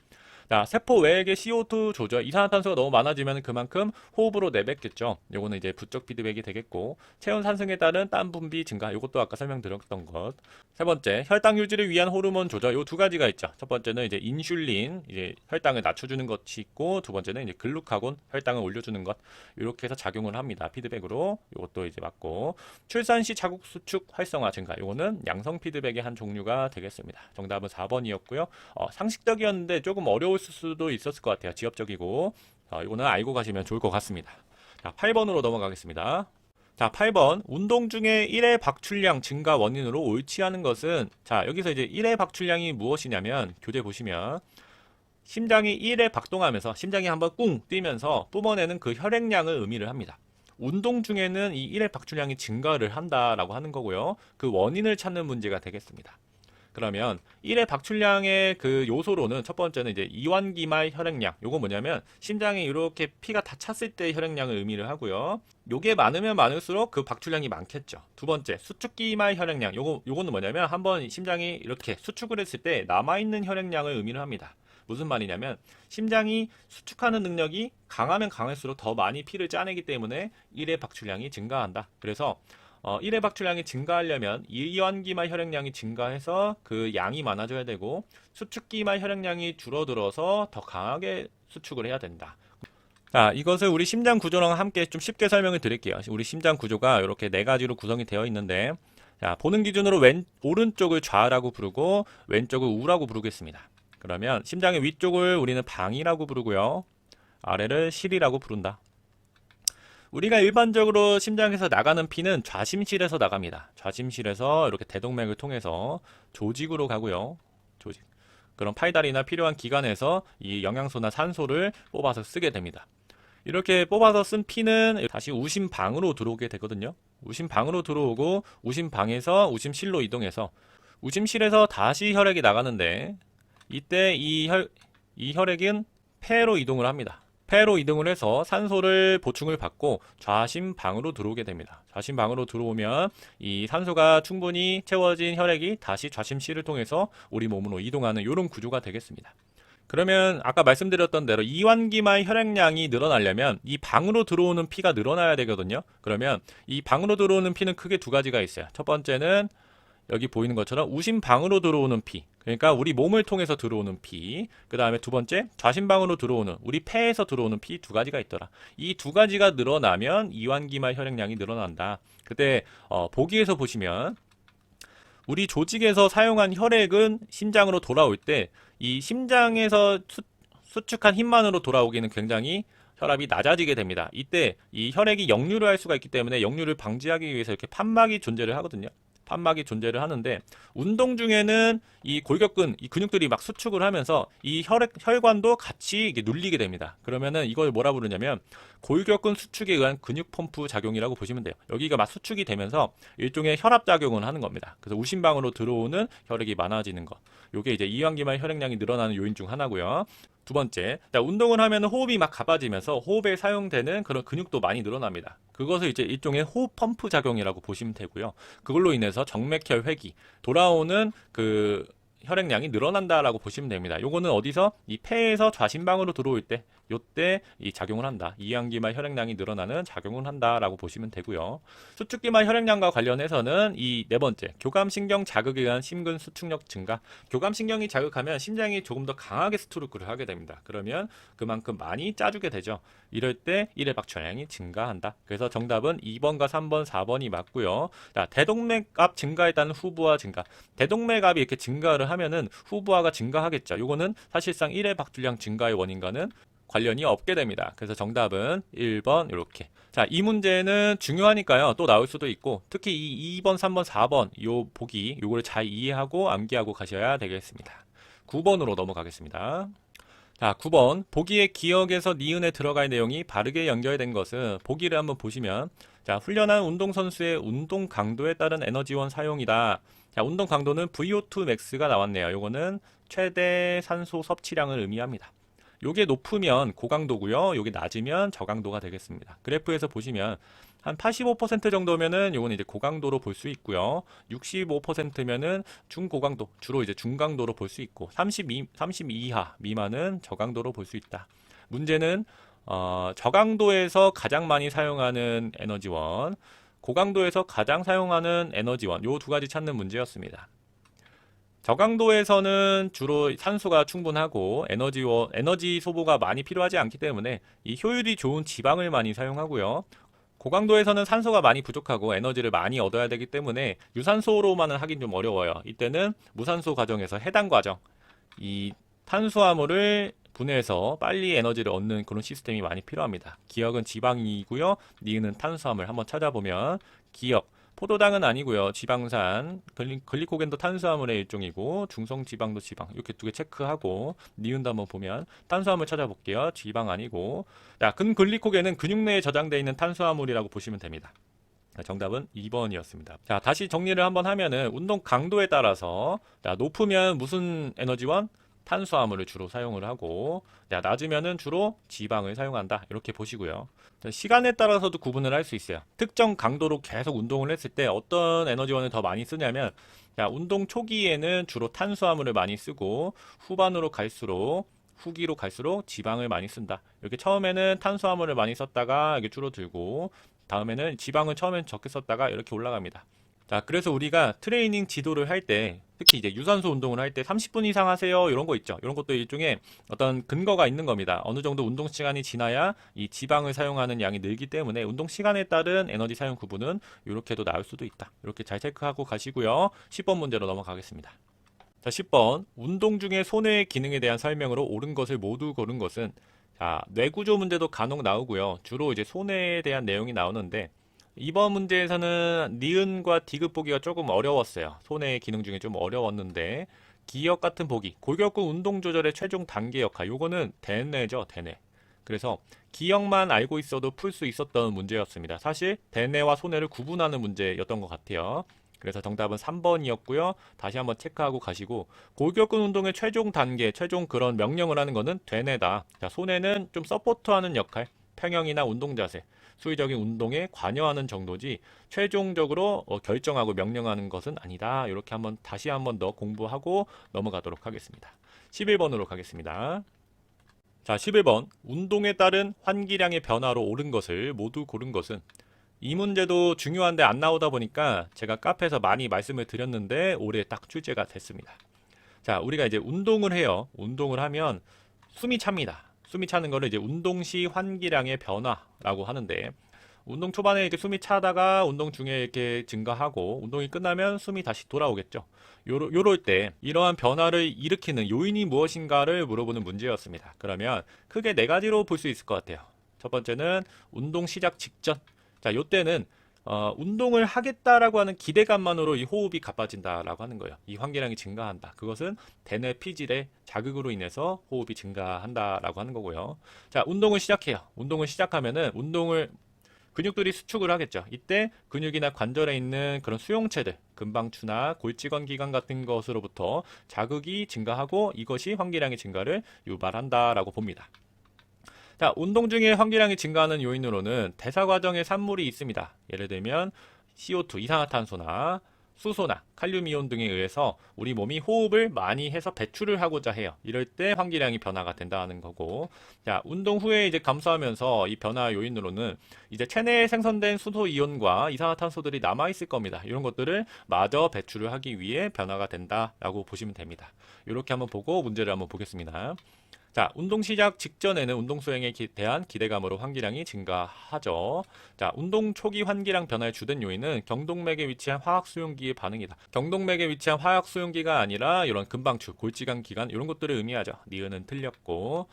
자, 세포 외액의 CO2 조절, 이산화탄소가 너무 많아지면 그만큼 호흡으로 내뱉겠죠. 요거는 이제 부적 피드백이 되겠고, 체온 상승에 따른 땀 분비 증가, 요것도 아까 설명드렸던 것. 세 번째, 혈당 유지를 위한 호르몬 조절, 요 두 가지가 있죠. 첫 번째는 이제 인슐린, 이제 혈당을 낮춰주는 것이 있고, 두 번째는 이제 글루카곤, 혈당을 올려주는 것. 이렇게 해서 작용을 합니다. 피드백으로. 요것도 이제 맞고, 출산 시 자국 수축 활성화 증가, 요거는 양성 피드백의 한 종류가 되겠습니다. 정답은 4번이었고요. 상식적이었는데 조금 어려울 수도 있었을 것 같아요. 지엽적이고. 이거는 알고 가시면 좋을 것 같습니다. 자, 8번으로 넘어가겠습니다. 자, 8번. 운동 중에 1회 박출량 증가 원인으로 옳지 않은 것은, 자, 여기서 이제 1회 박출량이 무엇이냐면, 교재 보시면, 심장이 1회 박동하면서, 심장이 한번 꿍 뛰면서 뿜어내는 그 혈액량을 의미를 합니다. 운동 중에는 이 1회 박출량이 증가를 한다라고 하는 거고요. 그 원인을 찾는 문제가 되겠습니다. 그러면 1회 박출량의 그 요소로는 첫 번째는 이제 이완기말 혈액량. 요거 뭐냐면 심장에 이렇게 피가 다 찼을 때 혈액량을 의미를 하고요. 요게 많으면 많을수록 그 박출량이 많겠죠. 두 번째, 수축기말 혈액량. 요거는 뭐냐면 한번 심장이 이렇게 수축을 했을 때 남아있는 혈액량을 의미를 합니다. 무슨 말이냐면 심장이 수축하는 능력이 강하면 강할수록 더 많이 피를 짜내기 때문에 1회 박출량이 증가한다. 그래서 1회 박출량이 증가하려면 이완기말 혈액량이 증가해서 그 양이 많아져야 되고, 수축기말 혈액량이 줄어들어서 더 강하게 수축을 해야 된다. 자, 이것을 우리 심장 구조랑 함께 좀 쉽게 설명을 드릴게요. 우리 심장 구조가 이렇게 네 가지로 구성이 되어 있는데, 자, 보는 기준으로 오른쪽을 좌라고 부르고 왼쪽을 우라고 부르겠습니다. 그러면 심장의 위쪽을 우리는 방이라고 부르고요, 아래를 실이라고 부른다. 우리가 일반적으로 심장에서 나가는 피는 좌심실에서 나갑니다. 좌심실에서 이렇게 대동맥을 통해서 조직으로 가고요. 조직. 그런 팔다리나 필요한 기관에서 이 영양소나 산소를 뽑아서 쓰게 됩니다. 이렇게 뽑아서 쓴 피는 다시 우심방으로 들어오게 되거든요. 우심방으로 들어오고 우심방에서 우심실로 이동해서 우심실에서 다시 혈액이 나가는데, 이때 이 혈액은 폐로 이동을 합니다. 폐로 이동을 해서 산소를 보충을 받고 좌심방으로 들어오게 됩니다. 좌심방으로 들어오면 이 산소가 충분히 채워진 혈액이 다시 좌심실을 통해서 우리 몸으로 이동하는 이런 구조가 되겠습니다. 그러면 아까 말씀드렸던 대로 이완기말 혈액량이 늘어나려면 이 방으로 들어오는 피가 늘어나야 되거든요. 그러면 이 방으로 들어오는 피는 크게 두 가지가 있어요. 첫 번째는 여기 보이는 것처럼 우심방으로 들어오는 피, 그러니까 우리 몸을 통해서 들어오는 피. 그 다음에 두 번째, 좌심방으로 들어오는, 우리 폐에서 들어오는 피 두 가지가 있더라. 이 두 가지가 늘어나면 이완기말 혈액량이 늘어난다. 그때 보기에서 보시면 우리 조직에서 사용한 혈액은 심장으로 돌아올 때 이 심장에서 수축한 힘만으로 돌아오기는 굉장히 혈압이 낮아지게 됩니다. 이때 이 혈액이 역류를 할 수가 있기 때문에 역류를 방지하기 위해서 이렇게 판막이 존재를 하거든요. 판막이 존재를 하는데 운동 중에는 이 골격근, 이 근육들이 막 수축을 하면서 이 혈관도 같이 이게 눌리게 됩니다. 그러면은 이걸 뭐라 부르냐면 골격근 수축에 의한 근육 펌프 작용이라고 보시면 돼요. 여기가 막 수축이 되면서 일종의 혈압 작용을 하는 겁니다. 그래서 우심방으로 들어오는 혈액이 많아지는 것. 요게 이제 이완기말 혈액량이 늘어나는 요인 중 하나고요. 두 번째, 운동을 하면 호흡이 막 가빠지면서 호흡에 사용되는 그런 근육도 많이 늘어납니다. 그것을 이제 일종의 호흡 펌프 작용이라고 보시면 되고요. 그걸로 인해서 정맥혈 회기, 돌아오는 그 혈액량이 늘어난다라고 보시면 됩니다. 요거는 어디서? 이 폐에서 좌심방으로 들어올 때, 요때 이 작용을 한다. 이완기말 혈액량이 늘어나는 작용을 한다라고 보시면 되고요. 수축기말 혈액량과 관련해서는 이 네 번째, 교감신경 자극에 의한 심근 수축력 증가. 교감신경이 자극하면 심장이 조금 더 강하게 스트로크를 하게 됩니다. 그러면 그만큼 많이 짜주게 되죠. 이럴 때 1회 박출량이 증가한다. 그래서 정답은 2번과 3번, 4번이 맞고요. 자, 대동맥압 증가에 따른 후부하 증가. 대동맥압이 이렇게 증가를 하면은 후부하가 증가하겠죠. 요거는 사실상 1회 박출량 증가의 원인과는 관련이 없게 됩니다. 그래서 정답은 1번 이렇게. 자, 이 문제는 중요하니까요. 또 나올 수도 있고 특히 이 2번, 3번, 4번 요 보기 요거를 잘 이해하고 암기하고 가셔야 되겠습니다. 9번으로 넘어가겠습니다. 자, 9번. 보기의 기억에서 니은에 들어갈 내용이 바르게 연결된 것은 보기를 한번 보시면 자, 훈련한 운동선수의 운동 강도에 따른 에너지원 사용이다. 자, 운동 강도는 VO2 max가 나왔네요. 요거는 최대 산소 섭취량을 의미합니다. 요게 높으면 고강도고요. 요게 낮으면 저강도가 되겠습니다. 그래프에서 보시면 한 85% 정도면은 요거는 이제 고강도로 볼 수 있고요. 65%면은 중고강도, 주로 이제 중강도로 볼 수 있고 32 이하 미만은 저강도로 볼 수 있다. 문제는 저강도에서 가장 많이 사용하는 에너지원, 고강도에서 가장 사용하는 에너지원 요 두 가지 찾는 문제였습니다. 저강도에서는 주로 산소가 충분하고 에너지 소모가 많이 필요하지 않기 때문에 이 효율이 좋은 지방을 많이 사용하고요. 고강도에서는 산소가 많이 부족하고 에너지를 많이 얻어야 되기 때문에 유산소로만은 하긴 좀 어려워요. 이때는 무산소 과정에서 해당 과정, 이 탄수화물을 분해해서 빨리 에너지를 얻는 그런 시스템이 많이 필요합니다. 기억은 지방이고요. 니은은 탄수화물 한번 찾아보면 기억, 포도당은 아니고요. 지방산, 글리코겐도 탄수화물의 일종이고 중성지방도 지방. 이렇게 두 개 체크하고 니은도 한번 보면 탄수화물 찾아볼게요. 지방 아니고. 자, 근글리코겐은 근육 내에 저장되어 있는 탄수화물이라고 보시면 됩니다. 정답은 2번이었습니다. 자, 다시 정리를 한번 하면은 운동 강도에 따라서 자, 높으면 무슨 에너지원? 탄수화물을 주로 사용을 하고 낮으면은 주로 지방을 사용한다. 이렇게 보시고요. 시간에 따라서도 구분을 할 수 있어요. 특정 강도로 계속 운동을 했을 때 어떤 에너지원을 더 많이 쓰냐면 운동 초기에는 주로 탄수화물을 많이 쓰고 후반으로 갈수록 후기로 갈수록 지방을 많이 쓴다. 이렇게 처음에는 탄수화물을 많이 썼다가 이게 줄어들고 다음에는 지방을 처음엔 적게 썼다가 이렇게 올라갑니다. 자, 그래서 우리가 트레이닝 지도를 할 때 특히 이제 유산소 운동을 할 때 30분 이상 하세요. 이런 거 있죠. 이런 것도 일종의 어떤 근거가 있는 겁니다. 어느 정도 운동 시간이 지나야 이 지방을 사용하는 양이 늘기 때문에 운동 시간에 따른 에너지 사용 구분은 이렇게도 나올 수도 있다. 이렇게 잘 체크하고 가시고요. 10번 문제로 넘어가겠습니다. 자, 10번. 운동 중에 손해의 기능에 대한 설명으로 옳은 것을 모두 고른 것은 자, 뇌구조 문제도 간혹 나오고요. 주로 이제 손해에 대한 내용이 나오는데 이번 문제에서는 니은과 디귿 보기가 조금 어려웠어요. 손해의 기능 중에 좀 어려웠는데 기억 같은 보기, 골격근 운동 조절의 최종 단계 역할, 요거는 대뇌죠, 대뇌. 그래서 기억만 알고 있어도 풀 수 있었던 문제였습니다. 사실 대뇌와 손해를 구분하는 문제였던 것 같아요. 그래서 정답은 3번이었고요. 다시 한번 체크하고 가시고 골격근 운동의 최종 단계, 최종 그런 명령을 하는 거는 대뇌다. 자, 손해는 좀 서포트하는 역할, 평형이나 운동 자세, 수의적인 운동에 관여하는 정도지 최종적으로 결정하고 명령하는 것은 아니다. 이렇게 다시 한번 더 공부하고 넘어가도록 하겠습니다. 11번으로 가겠습니다. 자, 11번. 운동에 따른 환기량의 변화로 옳은 것을 모두 고른 것은 이 문제도 중요한데 안 나오다 보니까 제가 카페에서 많이 말씀을 드렸는데 올해 딱 출제가 됐습니다. 자, 우리가 이제 운동을 해요. 운동을 하면 숨이 찹니다. 숨이 차는 거를 이제 운동 시 환기량의 변화라고 하는데 운동 초반에 이렇게 숨이 차다가 운동 중에 이렇게 증가하고 운동이 끝나면 숨이 다시 돌아오겠죠. 요럴 때 이러한 변화를 일으키는 요인이 무엇인가를 물어보는 문제였습니다. 그러면 크게 네 가지로 볼 수 있을 것 같아요. 첫 번째는 운동 시작 직전. 자, 요때는 운동을 하겠다라고 하는 기대감만으로 이 호흡이 가빠진다라고 하는 거예요. 이 환기량이 증가한다. 그것은 대뇌 피질의 자극으로 인해서 호흡이 증가한다라고 하는 거고요. 자, 운동을 시작해요. 운동을 시작하면은 근육들이 수축을 하겠죠. 이때 근육이나 관절에 있는 그런 수용체들, 근방추나 골직원 기관 같은 것으로부터 자극이 증가하고 이것이 환기량의 증가를 유발한다라고 봅니다. 자, 운동 중에 환기량이 증가하는 요인으로는 대사 과정에 산물이 있습니다. 예를 들면 CO2, 이산화탄소나 수소나 칼륨 이온 등에 의해서 우리 몸이 호흡을 많이 해서 배출을 하고자 해요. 이럴 때 환기량이 변화가 된다는 거고, 자, 운동 후에 이제 감소하면서 이 변화 요인으로는 이제 체내에 생성된 수소 이온과 이산화탄소들이 남아 있을 겁니다. 이런 것들을 마저 배출을 하기 위해 변화가 된다라고 보시면 됩니다. 이렇게 한번 보고 문제를 한번 보겠습니다. 자, 운동 시작 직전에는 운동 수행에 대한 기대감으로 환기량이 증가하죠. 자, 운동 초기 환기량 변화의 주된 요인은 경동맥에 위치한 화학 수용기의 반응이다. 경동맥에 위치한 화학 수용기가 아니라 이런 근방추, 골지간 기관 이런 것들을 의미하죠. 니은은 틀렸고,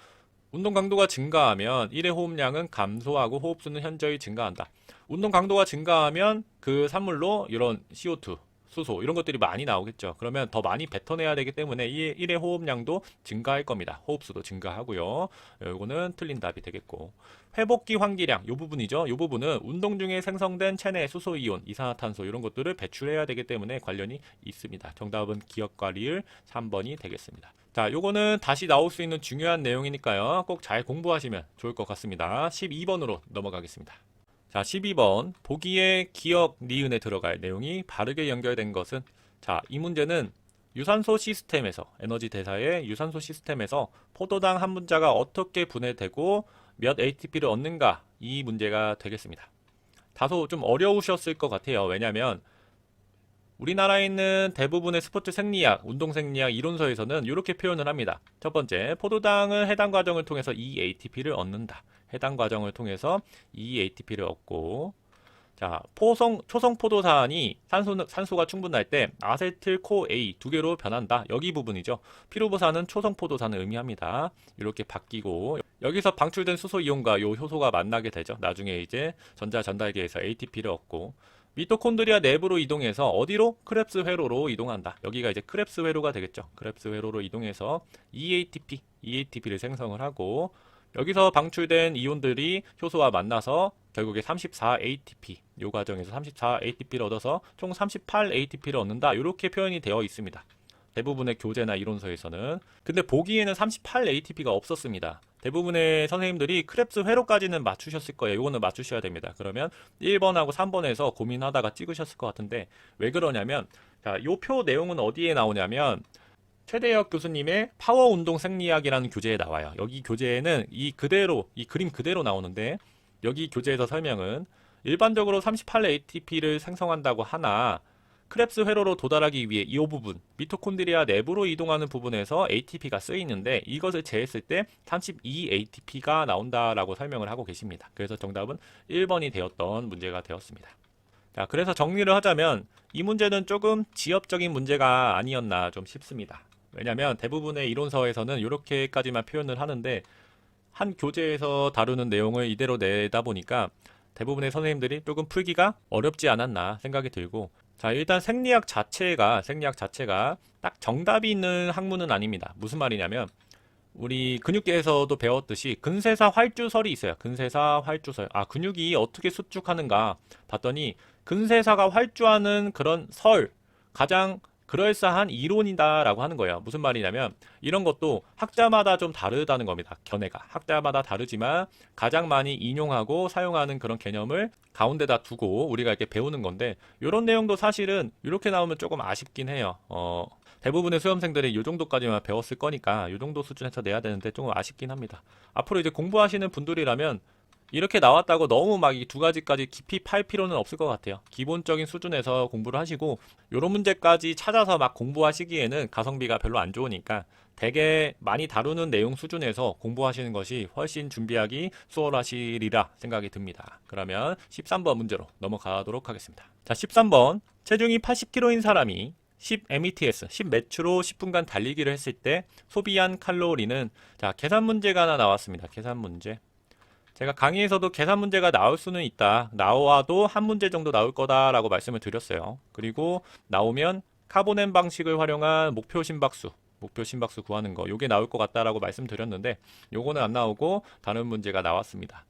운동 강도가 증가하면 1회 호흡량은 감소하고 호흡수는 현저히 증가한다. 운동 강도가 증가하면 그 산물로 이런 CO2, 수소 이런 것들이 많이 나오겠죠. 그러면 더 많이 뱉어내야 되기 때문에 이 1회 호흡량도 증가할 겁니다. 호흡수도 증가하고요. 이거는 틀린 답이 되겠고, 회복기 환기량 이 부분이죠. 이 부분은 운동 중에 생성된 체내 수소 이온, 이산화탄소 이런 것들을 배출해야 되기 때문에 관련이 있습니다. 정답은 기억과 리을 3번이 되겠습니다. 자, 요거는 다시 나올 수 있는 중요한 내용이니까요. 꼭 잘 공부하시면 좋을 것 같습니다. 12번으로 넘어가겠습니다. 자, 12번 보기에 기억 니은에 들어갈 내용이 바르게 연결된 것은, 자, 이 문제는 유산소 시스템에서 에너지 대사의 유산소 시스템에서 포도당 한 분자가 어떻게 분해되고 몇 ATP를 얻는가, 이 문제가 되겠습니다. 다소 좀 어려우셨을 것 같아요. 왜냐하면 우리나라에 있는 대부분의 스포츠 생리학, 운동 생리학 이론서에서는 이렇게 표현을 합니다. 첫 번째, 포도당은 해당 과정을 통해서 2ATP를 얻는다. 해당 과정을 통해서 2ATP를 얻고, 자, 초성 포도산이 산소가 충분할 때 아세틸-CoA 두 개로 변한다. 여기 부분이죠. 피루보산은 초성 포도산을 의미합니다. 이렇게 바뀌고, 여기서 방출된 수소 이온과 요 효소가 만나게 되죠. 나중에 이제 전자 전달계에서 ATP를 얻고, 미토콘드리아 내부로 이동해서 어디로? 크렙스 회로로 이동한다. 여기가 이제 크렙스 회로가 되겠죠. 크렙스 회로로 이동해서 EATP를 생성을 하고, 여기서 방출된 이온들이 효소와 만나서 결국에 34ATP, 이 과정에서 34ATP를 얻어서 총 38ATP를 얻는다. 이렇게 표현이 되어 있습니다. 대부분의 교재나 이론서에서는. 근데 보기에는 38ATP가 없었습니다. 대부분의 선생님들이 크렙스 회로까지는 맞추셨을 거예요. 이거는 맞추셔야 됩니다. 그러면 1번하고 3번에서 고민하다가 찍으셨을 것 같은데, 왜 그러냐면, 자, 이 표 내용은 어디에 나오냐면 최대혁 교수님의 파워 운동 생리학이라는 교재에 나와요. 여기 교재에는 이 그림 그대로 나오는데, 여기 교재에서 설명은 일반적으로 38ATP를 생성한다고 하나 크렙스 회로로 도달하기 위해 이 부분, 미토콘드리아 내부로 이동하는 부분에서 ATP가 쓰이는데 이것을 제했을 때 32ATP가 나온다라고 설명을 하고 계십니다. 그래서 정답은 1번이 되었던 문제가 되었습니다. 자, 그래서 정리를 하자면 이 문제는 조금 지엽적인 문제가 아니었나 좀 싶습니다. 왜냐하면 대부분의 이론서에서는 이렇게까지만 표현을 하는데 한 교재에서 다루는 내용을 이대로 내다 보니까 대부분의 선생님들이 조금 풀기가 어렵지 않았나 생각이 들고, 자, 일단 생리학 자체가 딱 정답이 있는 학문은 아닙니다. 무슨 말이냐면 우리 근육계에서도 배웠듯이 근세사 활주설이 있어요. 근세사 활주설. 아, 근육이 어떻게 수축하는가 봤더니 근세사가 활주하는 그런 가장 그럴싸한 이론이다라고 하는 거예요. 무슨 말이냐면 이런 것도 학자마다 좀 다르다는 겁니다. 견해가 학자마다 다르지만 가장 많이 인용하고 사용하는 그런 개념을 가운데다 두고 우리가 이렇게 배우는 건데, 이런 내용도 사실은 이렇게 나오면 조금 아쉽긴 해요. 대부분의 수험생들이 이 정도까지만 배웠을 거니까 이 정도 수준에서 내야 되는데 조금 아쉽긴 합니다. 앞으로 이제 공부하시는 분들이라면 이렇게 나왔다고 너무 막 이 두 가지까지 깊이 팔 필요는 없을 것 같아요. 기본적인 수준에서 공부를 하시고 이런 문제까지 찾아서 막 공부하시기에는 가성비가 별로 안 좋으니까 되게 많이 다루는 내용 수준에서 공부하시는 것이 훨씬 준비하기 수월하시리라 생각이 듭니다. 그러면 13번 문제로 넘어가도록 하겠습니다. 자, 13번. 체중이 80kg인 사람이 10 매추로 10분간 달리기를 했을 때 소비한 칼로리는, 자, 계산 문제가 하나 나왔습니다. 계산 문제. 제가 강의에서도 계산 문제가 나올 수는 있다. 나와도 한 문제 정도 나올 거다라고 말씀을 드렸어요. 그리고 나오면 카보넨 방식을 활용한 목표 심박수 구하는 거, 요게 나올 것 같다라고 말씀드렸는데 요거는 안 나오고 다른 문제가 나왔습니다.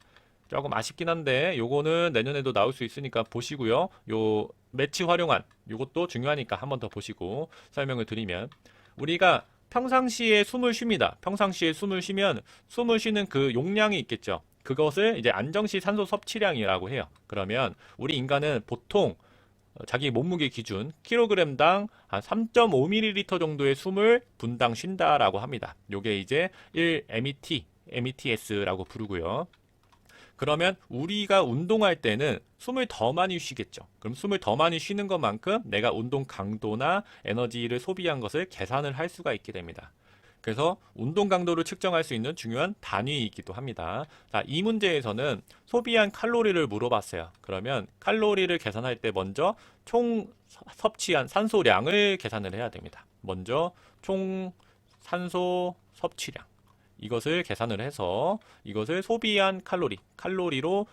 조금 아쉽긴 한데 요거는 내년에도 나올 수 있으니까 보시고요. 요 매치 활용한 요것도 중요하니까 한번 더 보시고 설명을 드리면, 우리가 평상시에 숨을 쉽니다. 평상시에 숨을 쉬면 숨을 쉬는 그 용량이 있겠죠. 그것을 이제 안정시 산소 섭취량이라고 해요. 그러면 우리 인간은 보통 자기 몸무게 기준 킬로그램당 한 3.5ml 정도의 숨을 분당 쉰다라고 합니다. 요게 이제 1mets라고 부르고요. 그러면 우리가 운동할 때는 숨을 더 많이 쉬겠죠. 그럼 숨을 더 많이 쉬는 것만큼 내가 운동 강도나 에너지를 소비한 것을 계산을 할 수가 있게 됩니다. 그래서 운동 강도를 측정할 수 있는 중요한 단위이기도 합니다. 자, 이 문제에서는 소비한 칼로리를 물어봤어요. 그러면 칼로리를 계산할 때 먼저 총 섭취한 산소량을 계산을 해야 됩니다. 먼저 총 산소 섭취량, 이것을 계산을 해서 이것을 소비한 칼로리로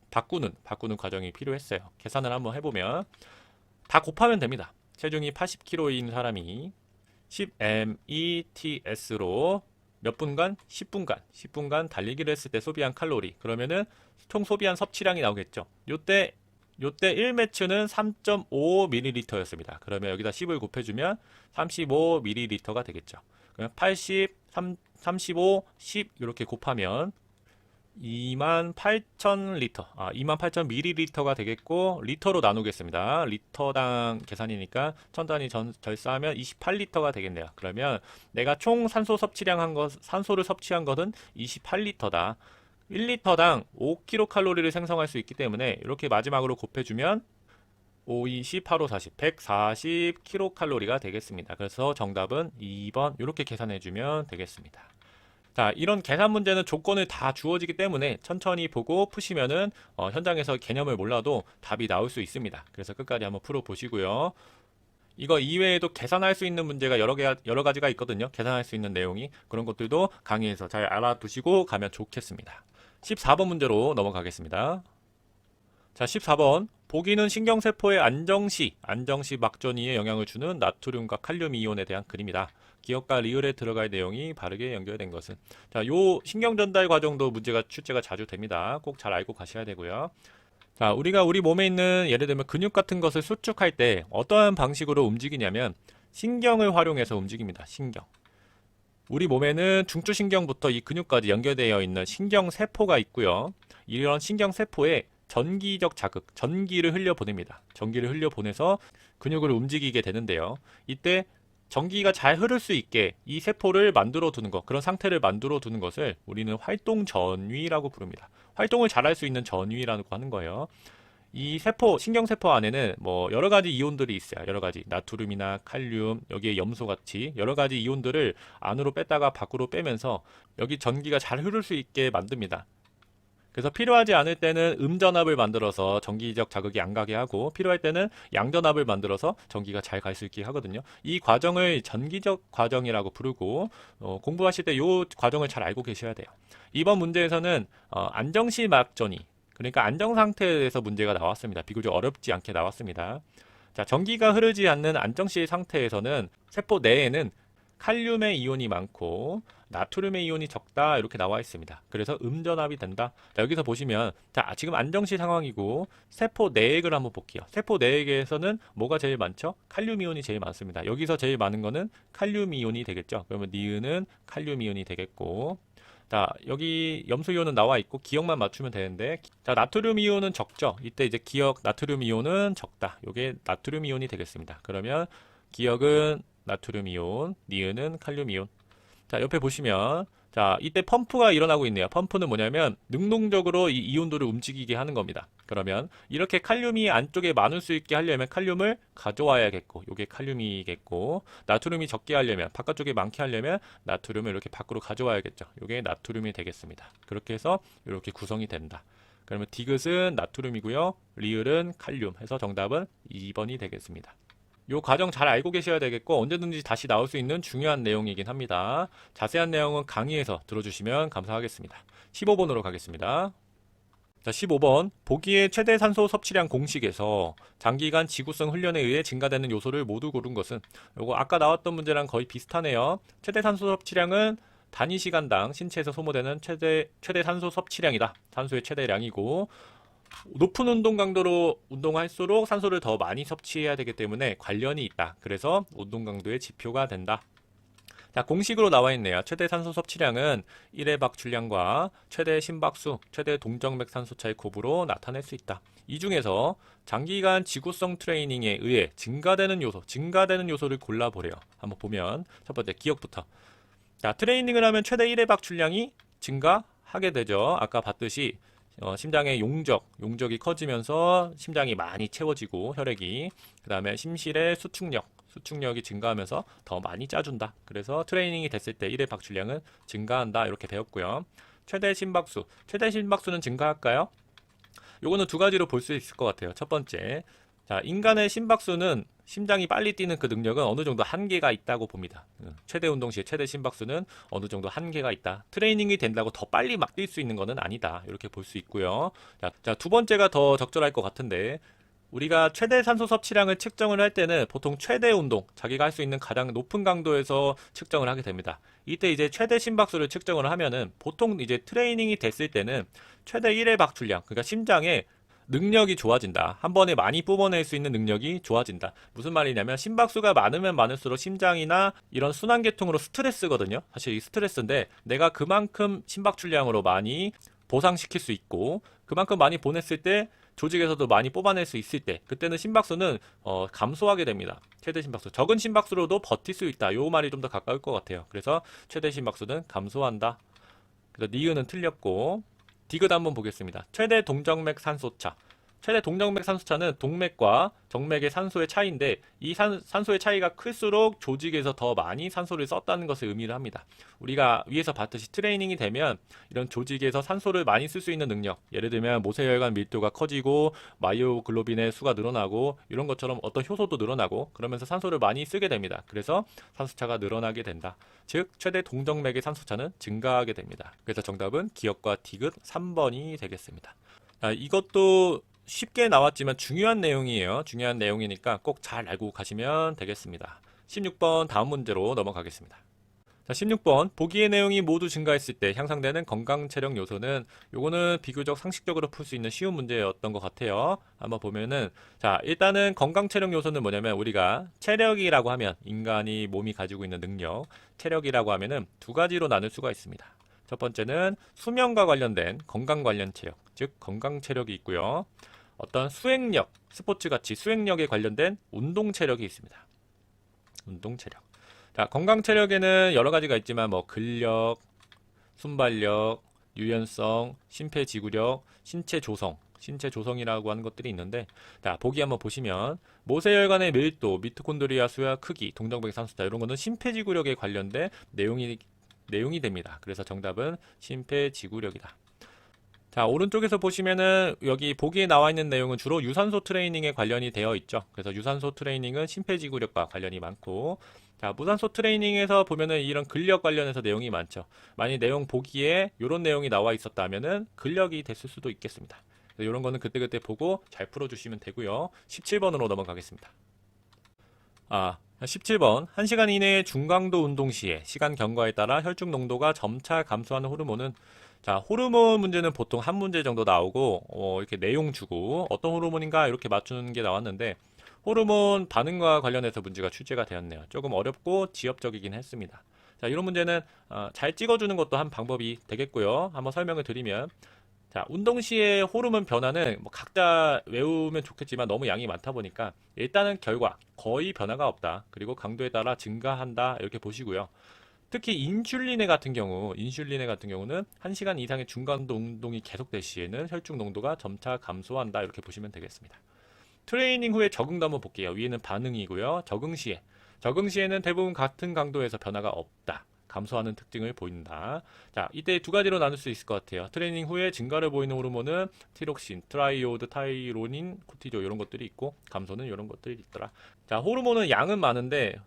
바꾸는 과정이 필요했어요. 계산을 한번 해보면 다 곱하면 됩니다. 체중이 80kg인 사람이 10mets로 몇 분간? 10분간 달리기를 했을 때 소비한 칼로리, 그러면은 총 소비한 섭취량이 나오겠죠. 요때 1매츠는 3.5ml였습니다. 그러면 여기다 10을 곱해주면 35ml가 되겠죠. 그러면 80, 35, 10 이렇게 곱하면 28,000리터, 28,000ml가 되겠고, 리터로 나누겠습니다. 리터당 계산이니까 1000단위 절사하면 28리터가 되겠네요. 그러면 내가 총 산소를 섭취한 것은 28리터다. 1리터당 5kcal를 생성할 수 있기 때문에 이렇게 마지막으로 곱해주면 5, 20, 8, 5, 40, 140kcal가 되겠습니다. 그래서 정답은 2번 이렇게 계산해주면 되겠습니다. 자, 이런 계산 문제는 조건을 다 주어지기 때문에 천천히 보고 푸시면은 현장에서 개념을 몰라도 답이 나올 수 있습니다. 그래서 끝까지 한번 풀어보시고요. 이거 이외에도 계산할 수 있는 문제가 여러 가지가 있거든요. 계산할 수 있는 내용이. 그런 것들도 강의에서 잘 알아두시고 가면 좋겠습니다. 14번 문제로 넘어가겠습니다. 자, 14번. 보기는 신경세포의 안정시 막전이에 영향을 주는 나트륨과 칼륨 이온에 대한 그림이다. 기억과 리을에 들어갈 내용이 바르게 연결된 것은. 자, 요 신경전달 과정도 출제가 자주 됩니다. 꼭 잘 알고 가셔야 되고요. 자, 우리가 우리 몸에 있는 예를 들면 근육 같은 것을 수축할 때 어떠한 방식으로 움직이냐면 신경을 활용해서 움직입니다. 신경. 우리 몸에는 중추신경부터 이 근육까지 연결되어 있는 신경세포가 있고요. 이런 신경세포에 전기적 자극, 전기를 흘려보냅니다. 전기를 흘려보내서 근육을 움직이게 되는데요. 이때 전기가 잘 흐를 수 있게 이 세포를 만들어 두는 것, 그런 상태를 만들어 두는 것을 우리는 활동 전위라고 부릅니다. 활동을 잘할 수 있는 전위라고 하는 거예요. 이 신경세포 안에는 뭐 여러 가지 이온들이 있어요. 여러 가지 나트륨이나 칼륨, 여기에 염소 같이 여러 가지 이온들을 안으로 뺐다가 밖으로 빼면서 여기 전기가 잘 흐를 수 있게 만듭니다. 그래서 필요하지 않을 때는 음전압을 만들어서 전기적 자극이 안 가게 하고, 필요할 때는 양전압을 만들어서 전기가 잘 갈 수 있게 하거든요. 이 과정을 전기적 과정이라고 부르고, 공부하실 때 이 과정을 잘 알고 계셔야 돼요. 이번 문제에서는 안정시 막전이, 그러니까 안정 상태에서 문제가 나왔습니다. 비교적 어렵지 않게 나왔습니다. 자, 전기가 흐르지 않는 안정시 상태에서는 세포 내에는 칼륨의 이온이 많고 나트륨의 이온이 적다, 이렇게 나와 있습니다. 그래서 음전압이 된다. 자, 여기서 보시면, 자, 지금 안정시 상황이고 세포 내액을 한번 볼게요. 세포 내액에서는 뭐가 제일 많죠? 칼륨 이온이 제일 많습니다. 여기서 제일 많은 거는 칼륨 이온이 되겠죠. 그러면 니은은 칼륨 이온이 되겠고, 자, 여기 염소 이온은 나와 있고 기억만 맞추면 되는데, 자, 나트륨 이온은 적죠. 이때 이제 기억 나트륨 이온은 적다. 요게 나트륨 이온이 되겠습니다. 그러면 기억은 나트륨 이온, 니은은 칼륨 이온. 자, 옆에 보시면, 자, 이때 펌프가 일어나고 있네요. 펌프는 뭐냐면 능동적으로 이 이온들을 움직이게 하는 겁니다. 그러면 이렇게 칼륨이 안쪽에 많을 수 있게 하려면 칼륨을 가져와야겠고, 요게 칼륨이겠고, 나트륨이 적게 하려면, 바깥쪽에 많게 하려면 나트륨을 이렇게 밖으로 가져와야겠죠. 요게 나트륨이 되겠습니다. 그렇게 해서 이렇게 구성이 된다. 그러면 디귿은 나트륨이고요. 리을은 칼륨 해서 정답은 2번이 되겠습니다. 요 과정 잘 알고 계셔야 되겠고 언제든지 다시 나올 수 있는 중요한 내용이긴 합니다. 자세한 내용은 강의에서 들어주시면 감사하겠습니다. 15번으로 가겠습니다. 자, 15번. 보기의 최대 산소 섭취량 공식에서 장기간 지구성 훈련에 의해 증가되는 요소를 모두 고른 것은, 요거 아까 나왔던 문제랑 거의 비슷하네요. 최대 산소 섭취량은 단위 시간당 신체에서 소모되는 최대 산소 섭취량이다. 산소의 최대량이고, 높은 운동 강도로 운동할수록 산소를 더 많이 섭취해야 되기 때문에 관련이 있다. 그래서 운동 강도의 지표가 된다. 자, 공식으로 나와 있네요. 최대 산소 섭취량은 1회 박출량과 최대 심박수, 최대 동정맥 산소차의 곱으로 나타낼 수 있다. 이 중에서 장기간 지구성 트레이닝에 의해 증가되는 요소를 골라보래요. 한번 보면 첫 번째 기억부터. 자, 트레이닝을 하면 최대 1회 박출량이 증가하게 되죠. 아까 봤듯이 심장의 용적이 커지면서 심장이 많이 채워지고 혈액이, 그 다음에 심실의 수축력이 증가하면서 더 많이 짜준다. 그래서 트레이닝이 됐을 때 1회 박출량은 증가한다. 이렇게 배웠고요. 최대 심박수는 증가할까요? 요거는 두 가지로 볼 수 있을 것 같아요. 첫 번째, 자, 인간의 심박수는 심장이 빨리 뛰는 그 능력은 어느 정도 한계가 있다고 봅니다. 최대 운동 시에 최대 심박수는 어느 정도 한계가 있다. 트레이닝이 된다고 더 빨리 막 뛸 수 있는 것은 아니다. 이렇게 볼 수 있고요. 자, 두 번째가 더 적절할 것 같은데, 우리가 최대 산소 섭취량을 측정을 할 때는 보통 최대 운동, 자기가 할 수 있는 가장 높은 강도에서 측정을 하게 됩니다. 이때 이제 최대 심박수를 측정을 하면은 보통 이제 트레이닝이 됐을 때는 최대 1회 박출량, 그러니까 심장의 능력이 좋아진다. 한 번에 많이 뿜어낼 수 있는 능력이 좋아진다. 무슨 말이냐면 심박수가 많으면 많을수록 심장이나 이런 순환계통으로 스트레스거든요. 사실 이 스트레스인데 내가 그만큼 심박출량으로 많이 보상시킬 수 있고 그만큼 많이 보냈을 때 조직에서도 많이 뽑아낼 수 있을 때 그때는 심박수는 감소하게 됩니다. 최대 심박수. 적은 심박수로도 버틸 수 있다. 요 말이 좀 더 가까울 것 같아요. 그래서 최대 심박수는 감소한다. 그래서 니은은 틀렸고 디귿 한번 보겠습니다. 최대 동정맥 산소차. 최대 동정맥 산소차는 동맥과 정맥의 산소의 차이인데 이 산소의 차이가 클수록 조직에서 더 많이 산소를 썼다는 것을 의미를 합니다. 우리가 위에서 봤듯이 트레이닝이 되면 이런 조직에서 산소를 많이 쓸 수 있는 능력, 예를 들면 모세혈관 밀도가 커지고 마이오글로빈의 수가 늘어나고 이런 것처럼 어떤 효소도 늘어나고 그러면서 산소를 많이 쓰게 됩니다. 그래서 산소차가 늘어나게 된다. 즉 최대 동정맥의 산소차는 증가하게 됩니다. 그래서 정답은 기억과 디귿 3번이 되겠습니다. 이것도 쉽게 나왔지만 중요한 내용이에요. 중요한 내용이니까 꼭 잘 알고 가시면 되겠습니다. 16번 다음 문제로 넘어가겠습니다. 자, 16번 보기의 내용이 모두 증가했을 때 향상되는 건강 체력 요소는, 요거는 비교적 상식적으로 풀 수 있는 쉬운 문제였던 것 같아요. 한번 보면은, 자, 일단은 건강 체력 요소는 뭐냐면 우리가 체력이라고 하면 인간이 몸이 가지고 있는 능력, 체력이라고 하면은 두 가지로 나눌 수가 있습니다. 첫 번째는 수면과 관련된 건강 관련 체력, 즉 건강 체력이 있고요. 어떤 수행력, 스포츠같이 수행력에 관련된 운동 체력이 있습니다. 운동 체력. 자, 건강 체력에는 여러 가지가 있지만 뭐 근력, 순발력, 유연성, 심폐지구력, 신체 조성이라고 하는 것들이 있는데, 자, 보기 한번 보시면 모세혈관의 밀도, 미토콘드리아 수야 크기, 동정맥 산소차 이런 거는 심폐지구력에 관련된 내용이 됩니다. 그래서 정답은 심폐지구력이다. 자, 오른쪽에서 보시면은 여기 보기에 나와 있는 내용은 주로 유산소 트레이닝에 관련이 되어 있죠. 그래서 유산소 트레이닝은 심폐지구력과 관련이 많고, 자, 무산소 트레이닝에서 보면은 이런 근력 관련해서 내용이 많죠. 만약 내용 보기에 이런 내용이 나와 있었다면은 근력이 됐을 수도 있겠습니다. 이런 거는 그때그때 보고 잘 풀어주시면 되고요. 17번으로 넘어가겠습니다. 17번. 1시간 이내의 중강도 운동 시에 시간 경과에 따라 혈중 농도가 점차 감소하는 호르몬은, 자, 호르몬 문제는 보통 한 문제 정도 나오고 이렇게 내용 주고 어떤 호르몬인가 이렇게 맞추는 게 나왔는데 호르몬 반응과 관련해서 문제가 출제가 되었네요. 조금 어렵고 지엽적이긴 했습니다. 자, 이런 문제는 잘 찍어주는 것도 한 방법이 되겠고요. 한번 설명을 드리면, 자, 운동 시의 호르몬 변화는 뭐 각자 외우면 좋겠지만 너무 양이 많다 보니까 일단은 결과 거의 변화가 없다. 그리고 강도에 따라 증가한다. 이렇게 보시고요. 특히 인슐린에 같은 경우는 1시간 이상의 중강도 운동이 계속될 시에는 혈중 농도가 점차 감소한다. 이렇게 보시면 되겠습니다. 트레이닝 후에 적응도 한번 볼게요. 위에는 반응이고요. 적응 시에는 대부분 같은 강도에서 변화가 없다. 감소하는 특징을 보인다. 자, 이때 두 가지로 나눌 수 있을 것 같아요. 트레이닝 후에 증가를 보이는 호르몬은 티록신, 트라이오드, 타이로닌, 코티졸 이런 것들이 있고 감소는 이런 것들이 있더라. 자, 호르몬은 양은 많은데,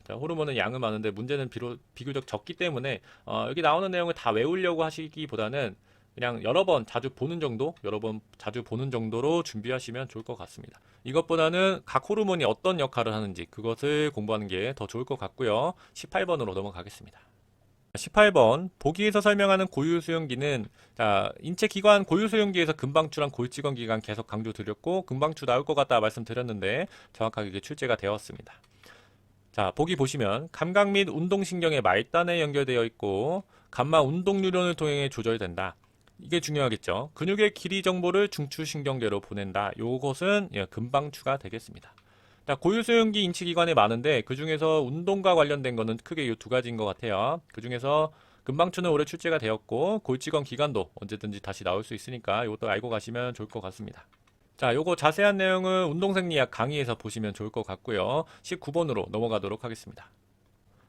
문제는 비교적 적기 때문에 여기 나오는 내용을 다 외우려고 하시기보다는 그냥 여러 번 자주 보는 정도로 준비하시면 좋을 것 같습니다. 이것보다는 각 호르몬이 어떤 역할을 하는지 그것을 공부하는 게 더 좋을 것 같고요. 18번으로 넘어가겠습니다. 18번 보기에서 설명하는 고유수용기는 자, 인체기관 고유수용기에서 금방추랑 골직원 기관 계속 강조드렸고 금방추 나올 것 같다 말씀드렸는데 정확하게 이게 출제가 되었습니다. 자, 보기 보시면 감각 및 운동신경의 말단에 연결되어 있고 감마 운동뉴런을 통해 조절된다. 이게 중요하겠죠. 근육의 길이 정보를 중추신경계로 보낸다. 요것은 금방추가 되겠습니다. 자, 고유수용기 인체기관이 많은데 그 중에서 운동과 관련된 거는 크게 이 두 가지인 것 같아요. 그 중에서 금방추는 올해 출제가 되었고 골직원 기관도 언제든지 다시 나올 수 있으니까 이것도 알고 가시면 좋을 것 같습니다. 자, 요거 자세한 내용은 운동생리학 강의에서 보시면 좋을 것 같고요. 19번으로 넘어가도록 하겠습니다.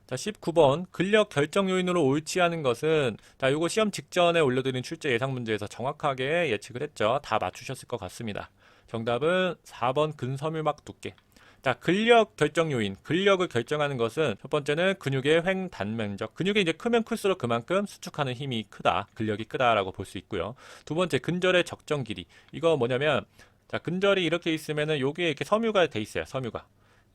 자, 19번 근력 결정 요인으로 옳지 않은 것은 자, 요거 시험 직전에 올려드린 출제 예상 문제에서 정확하게 예측을 했죠. 다 맞추셨을 것 같습니다. 정답은 4번 근섬유막 두께. 자, 근력 결정 요인, 근력을 결정하는 것은 첫 번째는 근육의 횡단면적. 근육이 이제 크면 클수록 그만큼 수축하는 힘이 크다, 근력이 크다라고 볼 수 있고요. 두 번째 근절의 적정 길이. 이거 뭐냐면 자, 근절이 이렇게 있으면은 여기에 이렇게 섬유가 돼 있어요. 섬유가.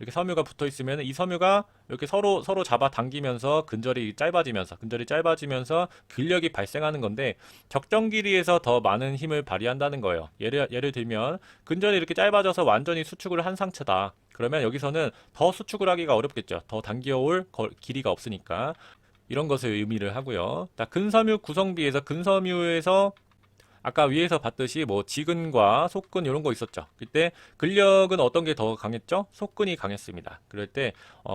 이렇게 섬유가 붙어 있으면 이 섬유가 이렇게 서로 잡아 당기면서 근절이 짧아지면서 근력이 발생하는 건데 적정 길이에서 더 많은 힘을 발휘한다는 거예요. 예를 들면 근절이 이렇게 짧아져서 완전히 수축을 한 상태다. 그러면 여기서는 더 수축을 하기가 어렵겠죠. 더 당겨올 길이가 없으니까. 이런 것을 의미를 하고요. 자, 근섬유 구성비에서 근섬유에서 아까 위에서 봤듯이 뭐 지근과 속근 이런 거 있었죠. 그때 근력은 어떤 게 더 강했죠? 속근이 강했습니다. 그럴 때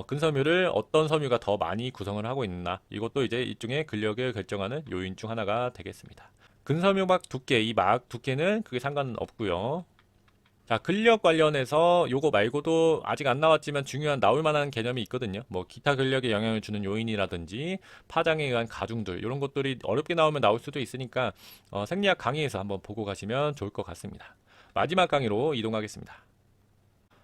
근섬유를 어떤 섬유가 더 많이 구성을 하고 있나 이것도 이제 일종의 근력을 결정하는 요인 중 하나가 되겠습니다. 근섬유막 두께, 이 막 두께는 그게 상관은 없고요. 자, 근력 관련해서 요거 말고도 아직 안 나왔지만 중요한 나올 만한 개념이 있거든요. 뭐 기타 근력에 영향을 주는 요인이라든지 파장에 의한 가중들 이런 것들이 어렵게 나오면 나올 수도 있으니까 생리학 강의에서 한번 보고 가시면 좋을 것 같습니다. 마지막 강의로 이동하겠습니다.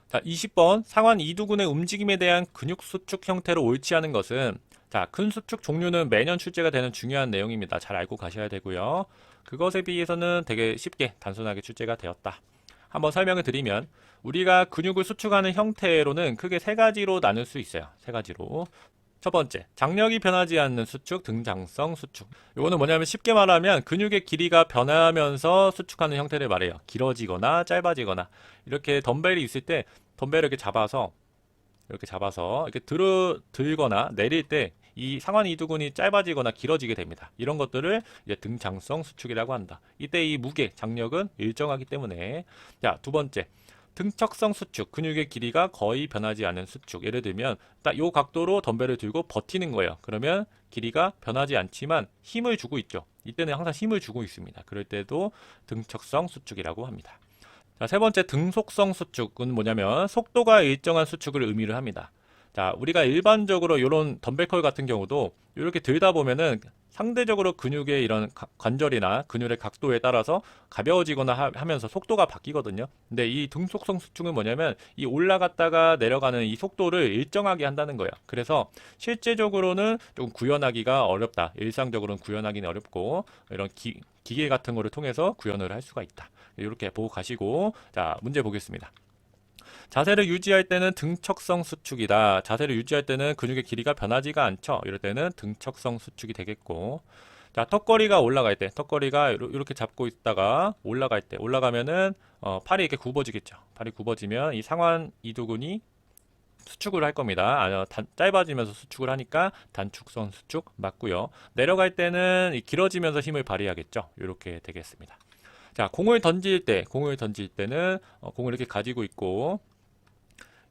자, 20번 상완 이두근의 움직임에 대한 근육 수축 형태로 옳지 않은 것은 자, 근 수축 종류는 매년 출제가 되는 중요한 내용입니다. 잘 알고 가셔야 되고요. 그것에 비해서는 되게 쉽게 단순하게 출제가 되었다. 한번 설명을 드리면 우리가 근육을 수축하는 형태로는 크게 세 가지로 나눌 수 있어요. 세 가지로. 첫 번째, 장력이 변하지 않는 수축, 등장성 수축. 이거는 뭐냐면 쉽게 말하면 근육의 길이가 변하면서 수축하는 형태를 말해요. 길어지거나 짧아지거나. 이렇게 덤벨이 있을 때 덤벨을 이렇게 잡아서 이렇게 들거나 내릴 때 이 상완 이두근이 짧아지거나 길어지게 됩니다. 이런 것들을 이제 등장성 수축이라고 한다. 이때 이 무게, 장력은 일정하기 때문에. 자, 두 번째. 등척성 수축, 근육의 길이가 거의 변하지 않는 수축. 예를 들면 딱 이 각도로 덤벨을 들고 버티는 거예요. 그러면 길이가 변하지 않지만 힘을 주고 있죠. 이때는 항상 힘을 주고 있습니다. 그럴 때도 등척성 수축이라고 합니다. 자, 세 번째 등속성 수축은 뭐냐면 속도가 일정한 수축을 의미를 합니다. 자, 우리가 일반적으로 이런 덤벨컬 같은 경우도 이렇게 들다 보면은 상대적으로 근육의 이런 관절이나 근육의 각도에 따라서 가벼워지거나 하면서 속도가 바뀌거든요. 근데 이 등속성 수축은 뭐냐면 이 올라갔다가 내려가는 이 속도를 일정하게 한다는 거예요. 그래서 실제적으로는 좀 구현하기가 어렵다. 일상적으로는 구현하기는 어렵고 이런 기계 같은 거를 통해서 구현을 할 수가 있다. 이렇게 보고 가시고 자, 문제 보겠습니다. 자세를 유지할 때는 등척성 수축이다. 자세를 유지할 때는 근육의 길이가 변하지가 않죠. 이럴 때는 등척성 수축이 되겠고 자, 턱걸이가 올라갈 때 턱걸이가 이렇게 잡고 있다가 올라가면은 팔이 이렇게 굽어지겠죠. 팔이 굽어지면 이 상완 이두근이 수축을 할 겁니다. 짧아지면서 수축을 하니까 단축성 수축 맞고요. 내려갈 때는 길어지면서 힘을 발휘하겠죠. 이렇게 되겠습니다. 자, 공을 던질 때는 공을 이렇게 가지고 있고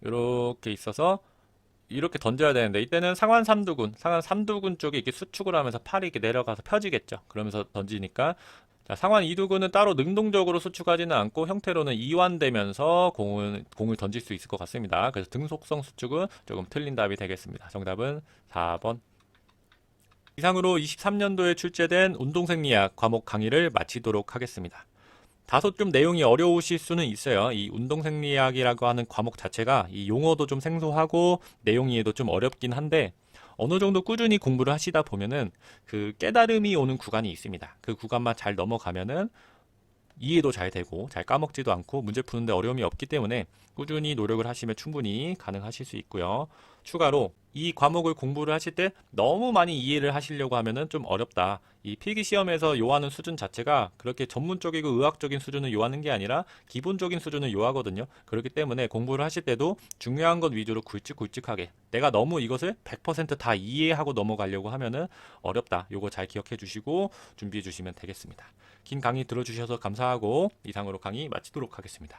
이렇게 있어서 이렇게 던져야 되는데 이때는 상완 삼두근 쪽에 이렇게 수축을 하면서 팔이 이렇게 내려가서 펴지겠죠. 그러면서 던지니까 자, 상완 이두근은 따로 능동적으로 수축하지는 않고 형태로는 이완되면서 공을 던질 수 있을 것 같습니다. 그래서 등속성 수축은 조금 틀린 답이 되겠습니다. 정답은 4번. 이상으로 23년도에 출제된 운동생리학 과목 강의를 마치도록 하겠습니다. 다소 좀 내용이 어려우실 수는 있어요. 이 운동생리학이라고 하는 과목 자체가 이 용어도 좀 생소하고 내용 이해도 좀 어렵긴 한데 어느 정도 꾸준히 공부를 하시다 보면은 그 깨달음이 오는 구간이 있습니다. 그 구간만 잘 넘어가면은 이해도 잘 되고 잘 까먹지도 않고 문제 푸는데 어려움이 없기 때문에 꾸준히 노력을 하시면 충분히 가능하실 수 있고요. 추가로 이 과목을 공부를 하실 때 너무 많이 이해를 하시려고 하면은 좀 어렵다. 이 필기 시험에서 요하는 수준 자체가 그렇게 전문적이고 의학적인 수준을 요하는 게 아니라 기본적인 수준을 요하거든요. 그렇기 때문에 공부를 하실 때도 중요한 것 위주로 굵직굵직하게 내가 너무 이것을 100%다 이해하고 넘어가려고 하면은 어렵다. 요거 잘 기억해 주시고 준비해 주시면 되겠습니다. 긴 강의 들어주셔서 감사하고 이상으로 강의 마치도록 하겠습니다.